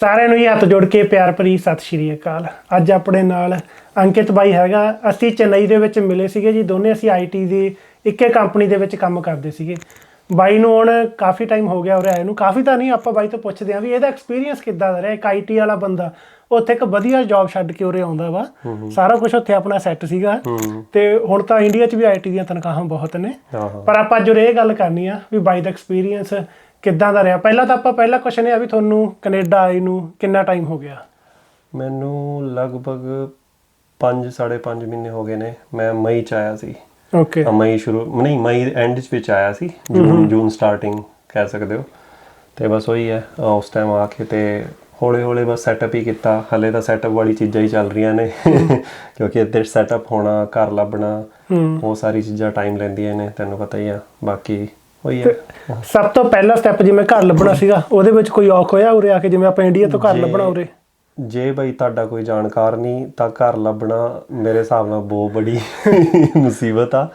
ਸਾਰਿਆਂ ਨੂੰ ਹੀ ਹੱਥ ਜੋੜ ਕੇ ਪਿਆਰ ਭਰੀ ਸਤਿ ਸ਼੍ਰੀ ਅਕਾਲ। ਅੱਜ ਆਪਣੇ ਨਾਲ ਅੰਕਿਤ ਬਾਈ ਹੈਗਾ। ਅਸੀਂ ਚੇਨਈ ਦੇ ਵਿੱਚ ਮਿਲੇ ਸੀਗੇ ਜੀ, ਦੋਨੇ ਅਸੀਂ ਆਈਟੀ ਦੀ ਇੱਕੇ ਕੰਪਨੀ ਦੇ ਵਿੱਚ ਕੰਮ ਕਰਦੇ ਸੀਗੇ। ਬਾਈ ਨੂੰ ਹੁਣ ਕਾਫੀ ਟਾਈਮ ਹੋ ਗਿਆ ਉਰੇ ਆਏ ਨੂੰ, ਕਾਫੀ ਤਾਂ ਨਹੀਂ, ਆਪਾਂ ਬਾਈ ਤੋਂ ਪੁੱਛਦੇ ਹਾਂ ਵੀ ਇਹਦਾ ਐਕਸਪੀਰੀਅੰਸ ਕਿੱਦਾਂ ਦਾ ਰਿਹਾ। ਇੱਕ ਆਈਟੀ ਵਾਲਾ ਬੰਦਾ ਉੱਥੇ ਇੱਕ ਵਧੀਆ ਜੌਬ ਛੱਡ ਕੇ ਉਰੇ ਆਉਂਦਾ ਵਾ, ਸਾਰਾ ਕੁਝ ਉੱਥੇ ਆਪਣਾ ਸੈੱਟ ਸੀਗਾ ਤੇ ਹੁਣ ਤਾਂ ਇੰਡੀਆ 'ਚ ਵੀ ਆਈਟੀ ਦੀਆਂ ਤਨਖਾਹਾਂ ਬਹੁਤ ਨੇ। ਪਰ ਆਪਾਂ ਅੱਜ ਉਰੇ ਇਹ ਗੱਲ ਕਰਨੀ ਆ ਵੀ ਬਾਈ ਦਾ ਐਕਸਪੀਰੀਅੰਸ ਕਿੱਦਾਂ ਦਾ ਰਿਹਾ। ਪਹਿਲਾਂ ਤਾਂ ਆਪਾਂ ਪਹਿਲਾ ਕੁਐਸਚਨ ਇਹ ਆ ਵੀ ਤੁਹਾਨੂੰ ਕੈਨੇਡਾ ਆਏ ਨੂੰ ਕਿੰਨਾ ਟਾਈਮ ਹੋ ਗਿਆ? ਮੈਨੂੰ ਲਗਭਗ 5-5.5 ਮਹੀਨੇ ਹੋ ਗਏ ਨੇ। ਮੈਂ ਮਈ 'ਚ ਆਇਆ ਸੀ। ਓਕੇ, ਮਈ ਮਈ ਐਂਡ ਵਿੱਚ ਆਇਆ ਸੀ, ਜੂਨ ਸਟਾਰਟਿੰਗ ਕਹਿ ਸਕਦੇ ਹੋ। ਤੇ ਬਸ ਉਹੀ ਹੈ, ਉਸ ਟਾਈਮ ਆ ਕੇ ਤੇ ਹੌਲੀ ਹੌਲੀ ਬਸ ਸੈਟਅਪ ਹੀ ਕੀਤਾ। ਹਲੇ ਤਾਂ ਸੈਟਅਪ ਵਾਲੀ ਚੀਜ਼ਾਂ ਹੀ ਚੱਲ ਰਹੀਆਂ ਨੇ ਕਿਉਂਕਿ ਇੱਥੇ ਸੈਟਅਪ ਹੋਣਾ, ਘਰ ਲੱਭਣਾ, ਉਹ ਸਾਰੀ ਚੀਜ਼ਾਂ ਟਾਈਮ ਲੈਂਦੀਆਂ ਨੇ, ਤੈਨੂੰ ਪਤਾ ਹੀ ਆ। ਬਾਕੀ ਉਹੀ ਹੈ। ਸਭ ਤੋਂ ਪਹਿਲਾ ਸਟੈਪ ਜਿਵੇਂ ਘਰ ਲੱਭਣਾ ਸੀਗਾ, ਉਹਦੇ ਵਿੱਚ ਕੋਈ ਔਖ ਹੋਇਆ ਉਰੇ ਆ ਕੇ, ਜਿਵੇਂ ਆਪਾਂ ਇੰਡੀਆ ਤੋਂ ਘਰ ਲੱਭਣਾ ਉਰੇ? ਜੇ ਬਈ ਤੁਹਾਡਾ ਕੋਈ ਜਾਣਕਾਰ ਨਹੀਂ ਤਾਂ ਘਰ ਲੱਭਣਾ ਮੇਰੇ ਹਿਸਾਬ ਨਾਲ ਬਹੁਤ ਬੜੀ ਮੁਸੀਬਤ ਆ।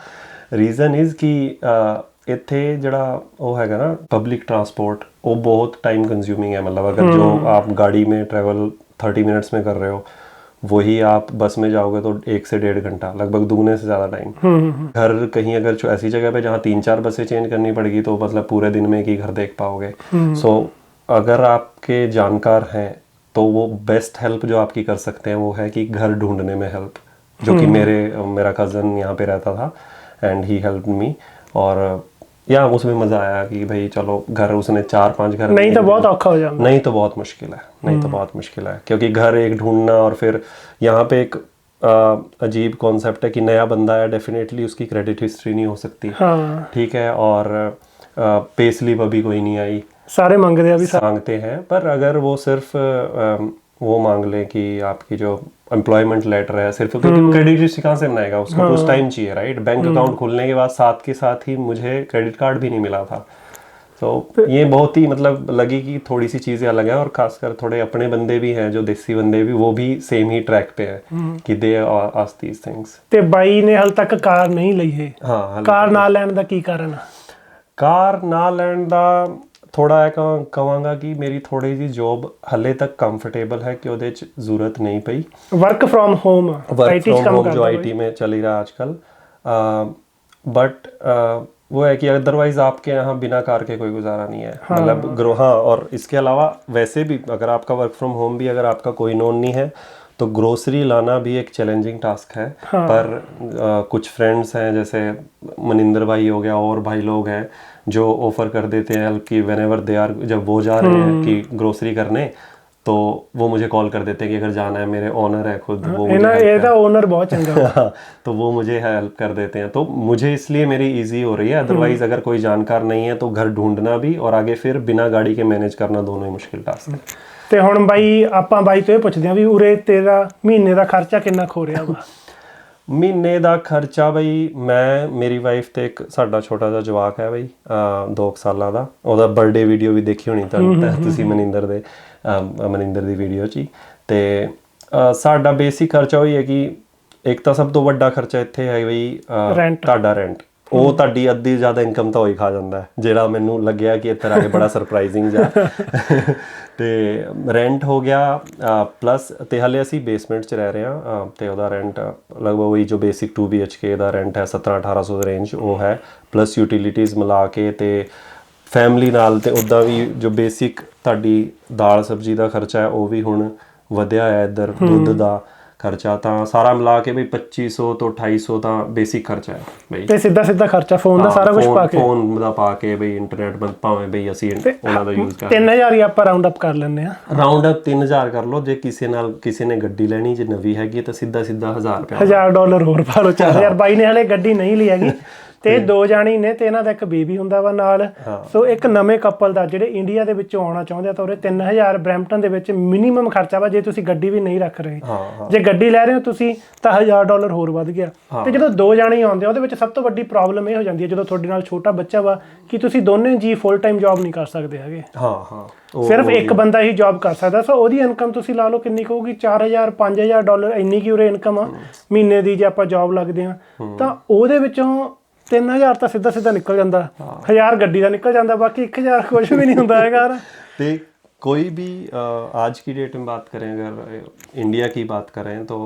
ਰੀਜ਼ਨ ਇਜ਼ ਕਿ ਇੱਥੇ ਜਿਹੜਾ ਉਹ ਹੈਗਾ ਨਾ पब्लिक ट्रांसपोर्ट, वो बहुत टाइम कंज्यूमिंग है। मतलब अगर जो आप गाड़ी में ट्रेवल 30 मिनट्स में कर रहे हो, वही आप बस में जाओगे तो 1 से 1.5 घंटा, लगभग दुगने से ज़्यादा टाइम। घर कहीं अगर ऐसी जगह पे जहाँ 3-4 बसें चेंज करनी पड़ेगी तो मतलब पूरे दिन में ही घर देख पाओगे। सो अगर आपके जानकार हैं तो वो बेस्ट हेल्प जो आपकी कर सकते हैं वो है कि घर ढूंढने में हेल्प, जो कि मेरा कज़न यहाँ पे रहता था एंड ही हेल्प मी। और या उसमें मज़ा आया कि भाई चलो घर उसने 4-5 घर, नहीं तो बहुत औखा हो जाता, नहीं तो बहुत मुश्किल है, नहीं तो बहुत मुश्किल है, क्योंकि घर एक ढूंढना। और फिर यहाँ पे एक अजीब कॉन्सेप्ट है कि नया बंदा है, डेफिनेटली उसकी क्रेडिट हिस्ट्री नहीं हो सकती। ठीक है, और पे स्लिप अभी कोई नहीं आई, सारे मांगते हैं। पर अगर वो सिर्फ वो मांग लें कि आपकी जो एम्प्लॉयमेंट लेटर है, सिर्फ क्योंकि क्रेडिट हिस्ट्री कहाँ से बनाएगा, उसको कुछ टाइम चाहिए, राइट। बैंक अकाउंट खोलने के बाद साथ के साथ ही मुझे क्रेडिट कार्ड भी नहीं मिला था। तो ये बहुत ही मतलब लगी कि थोड़ी सी चीज़ें अलग हैं। और खासकर थोड़े अपने बंदे भी हैं, जो देसी बंदे भी, वो भी सेम ही ट्रैक पे है कि दे आस्क दीज थिंग्स। ਤੇ ਬਾਈ ਨੇ ਹਾਲ ਤੱਕ ਕਾਰ ਨਹੀਂ ਲਈ ਹੈ। ਹਾਂ, ਕਾਰ ਨਾ ਲੈਣ ਦਾ ਕੀ ਕਾਰਨ ਆ? ਕਾਰ ਨਾ ਲੈਣ ਦਾ ਥੋੜਾ ਇਹ ਕਹਾਂਗਾ ਕਿ ਮੇਰੀ ਥੋੜੀ ਜਿਹੀ ਜੋਬ ਹਲੇ ਤੱਕ ਕੰਫਰਟੇਬਲ ਹੈ ਕਿ ਉਹਦੇ ਚ ਜ਼ਰੂਰਤ ਨਹੀਂ ਪਈ। वर्क फ्रॉम होम जो आईटी में चल ही रहा है आजकल। बट वो है कि अदरवाइज आपके यहाँ बिना कार के कोई गुजारा नहीं है। मतलब हाँ, और इसके अलावा वैसे भी अगर आपका वर्क फ्रॉम होम भी अगर आपका कोई नोन नहीं है तो ग्रोसरी लाना भी एक चैलेंजिंग टास्क है। पर कुछ फ्रेंड्स हैं, जैसे मनिंदर भाई हो गया, और भाई लोग हैं जो ऑफर कर देते हैं हेल्प की व्हेनेवर दे आर, जब वो जा रहे हैं कि ग्रोसरी करने तो वो मुझे कॉल कर देते हैं कि अगर जाना है, मेरे ओनर है खुद, वो मुझे ओनर बहुत चंगा तो वो मुझे हेल्प कर देते हैं। तो मुझे इसलिए मेरी इजी हो रही है। अदरवाइज अगर कोई जानकार नहीं है तो घर ढूंढना भी और आगे फिर बिना गाड़ी के मैनेज करना दोनों ही मुश्किल टास्क है। ਤੇ ਹੁਣ ਬਾਈ ਆਪਾਂ ਬਾਈ ਤੋਂ ਇਹ ਪੁੱਛਦੇ ਆ ਵੀ ਉਰੇ ਤੇਰਾ ਮਹੀਨੇ ਦਾ ਖਰਚਾ ਕਿੰਨਾ ਖੋ ਰਿਹਾ ਵਾ? ਮਹੀਨੇ ਦਾ ਖਰਚਾ ਬਈ, ਮੈਂ, ਮੇਰੀ ਵਾਈਫ ਤੇ ਇੱਕ ਸਾਡਾ ਛੋਟਾ ਜਿਹਾ ਜਵਾਕ ਹੈ ਬਈ, 2 ਸਾਲਾਂ ਦਾ। ਉਹਦਾ ਬਰਥਡੇ ਵੀਡੀਓ ਵੀ ਦੇਖੀ ਹੋਣੀ ਤੁਸੀਂ ਮਨਿੰਦਰ ਦੀ ਵੀਡੀਓ 'ਚ ਹੀ। ਤੇ ਸਾਡਾ ਬੇਸਿਕ ਖਰਚਾ ਉਹੀ ਹੈ ਕਿ ਇੱਕ ਤਾਂ ਸਭ ਤੋਂ ਵੱਡਾ ਖਰਚਾ ਇੱਥੇ ਹੈ ਬਈ ਤੁਹਾਡਾ ਰੈਂਟ। ਉਹ ਤੁਹਾਡੀ ਅੱਧੀ ਜ਼ਿਆਦਾ ਇਨਕਮ ਤਾਂ ਉਹੀ ਖਾ ਜਾਂਦਾ ਹੈ, ਜਿਹੜਾ ਮੈਨੂੰ ਲੱਗਿਆ ਕਿ ਇੱਥੇ ਆ ਕੇ ਬੜਾ ਸਰਪ੍ਰਾਈਜ਼ਿੰਗ ਜਿਹਾ। ਤੇ ਰੈਂਟ ਹੋ ਗਿਆ ਪਲੱਸ, ਤੇ ਹਲੇ ਅਸੀਂ ਬੇਸਮੈਂਟ 'ਚ ਰਹਿ ਰਹੇ ਹਾਂ ਤੇ ਉਹਦਾ ਰੈਂਟ ਲਗਭਗ ਉਹੀ ਜੋ ਬੇਸਿਕ 2 BHK ਦਾ ਰੈਂਟ ਹੈ 1700-1800 ਦੇ ਰੇਂਜ, ਉਹ ਹੈ। ਪਲੱਸ ਯੂਟੀਲਿਟੀਜ਼ ਮਿਲਾ ਕੇ ਤੇ ਫੈਮਿਲੀ ਨਾਲ, ਤੇ ਉੱਦਾਂ ਵੀ ਜੋ ਬੇਸਿਕ ਤੁਹਾਡੀ ਦਾਲ ਸਬਜ਼ੀ ਦਾ ਖਰਚਾ ਹੈ ਉਹ ਵੀ ਹੁਣ ਵਧਿਆ ਹੈ ਇੱਧਰ, ਦੁੱਧ ਦਾ ਖਰਚਾ, ਤਾਂ ਸਾਰਾ ਮਿਲਾ ਕੇ ਬਈ 2500 ਤੋਂ 2800 ਤਾਂ ਬੇਸਿਕ ਖਰਚਾ ਹੈ ਬਈ। ਤੇ ਸਿੱਧਾ ਖਰਚਾ ਫੋਨ ਦਾ ਸਾਰਾ ਕੁਝ ਪਾ ਕੇ, ਫੋਨ ਦਾ ਪਾ ਕੇ ਬਈ, ਇੰਟਰਨੈਟ ਭਾਵੇਂ ਬਈ ਅਸੀਂ ਉਹਨਾਂ ਦਾ ਯੂਜ਼ ਕਰ 3000 ਹੀ ਆਪਾਂ ਰਾਉਂਡ ਅਪ ਕਰ ਲੈਂਦੇ ਆ। ਰਾਉਂਡ ਅਪ 3000 ਕਰ ਲਓ। ਜੇ ਕਿਸੇ ਨੇ ਗੱਡੀ ਲੈਣੀ, ਜੇ ਨਵੀਂ ਹੈਗੀ ਤਾਂ ਸਿੱਧਾ $1000 $1000 ਹੋਰ ਪਾ ਲਓ, 4000। ਬਾਈ ਨੇ ਹਲੇ ਗੱਡੀ ਨਹੀਂ ਲਈ ਹੈਗੀ ਤੇ 2 ਜਾਣੇ ਨੇ ਤੇ ਇਹਨਾਂ ਦਾ ਇੱਕ ਬੇਬੀ ਹੁੰਦਾ ਵਾ ਨਾਲ। ਸੋ ਇੱਕ ਨਵੇਂ ਕਪਲ ਦਾ ਜਿਹੜੇ ਇੰਡੀਆ ਦੇ ਵਿੱਚੋਂ ਆਉਣਾ ਚਾਹੁੰਦੇ ਆ ਤਾਂ ਉਹਦੇ 3000 ਬਰੈਂਪਟਨ ਦੇ ਵਿੱਚ ਮਿਨੀਮਮ ਖਰਚਾ ਵਾ, ਜੇ ਤੁਸੀਂ ਗੱਡੀ ਵੀ ਨਹੀਂ ਰੱਖ ਰਹੇ। ਜੇ ਗੱਡੀ ਲੈ ਰਹੇ ਹੋ ਤੁਸੀਂ ਤਾਂ $1000 ਹੋਰ ਵੱਧ ਗਿਆ। ਤੇ ਜਦੋਂ 2 ਜਾਣੇ ਆਉਂਦੇ ਆ ਉਹਦੇ ਵਿੱਚ ਸਭ ਤੋਂ ਵੱਡੀ ਪ੍ਰੋਬਲਮ ਇਹ ਹੋ ਜਾਂਦੀ ਹੈ, ਜਦੋਂ ਤੁਹਾਡੇ ਨਾਲ ਛੋਟਾ ਬੱਚਾ ਵਾ, ਕਿ ਤੁਸੀਂ ਦੋਨੇ ਜੀ ਫੁੱਲ ਟਾਈਮ ਜੌਬ ਨਹੀਂ ਕਰ ਸਕਦੇ ਹੈਗੇ। ਸਿਰਫ ਇੱਕ ਬੰਦਾ ਹੀ ਜੌਬ ਕਰ ਸਕਦਾ। ਸੋ ਉਹਦੀ ਇਨਕਮ ਤੁਸੀਂ ਲਾ ਲਓ ਕਿੰਨੀ ਹੋਊਗੀ, $4000-5000 ਇੰਨੀ ਕੀ ਉਰੇ ਇਨਕਮ ਆ ਮਹੀਨੇ ਦੀ। ਜੇ ਆਪਾਂ ਜੌਬ ਲੱਗਦੇ ਆ ਤਾਂ ਉਹਦੇ ਵਿੱਚੋਂ 3000 ਤਾਂ ਸਿੱਧਾ ਨਿਕਲ ਜਾਂਦਾ, 1000 ਗੱਡੀ ਦਾ ਨਿਕਲ ਜਾਂਦਾ, ਬਾਕੀ 1000 ਕੁਝ ਵੀ ਨਹੀਂ ਹੁੰਦਾ ਹੈਗਾ। ਤੇ कोई भी आज की डेट में बात करें, अगर इंडिया की बात करें तो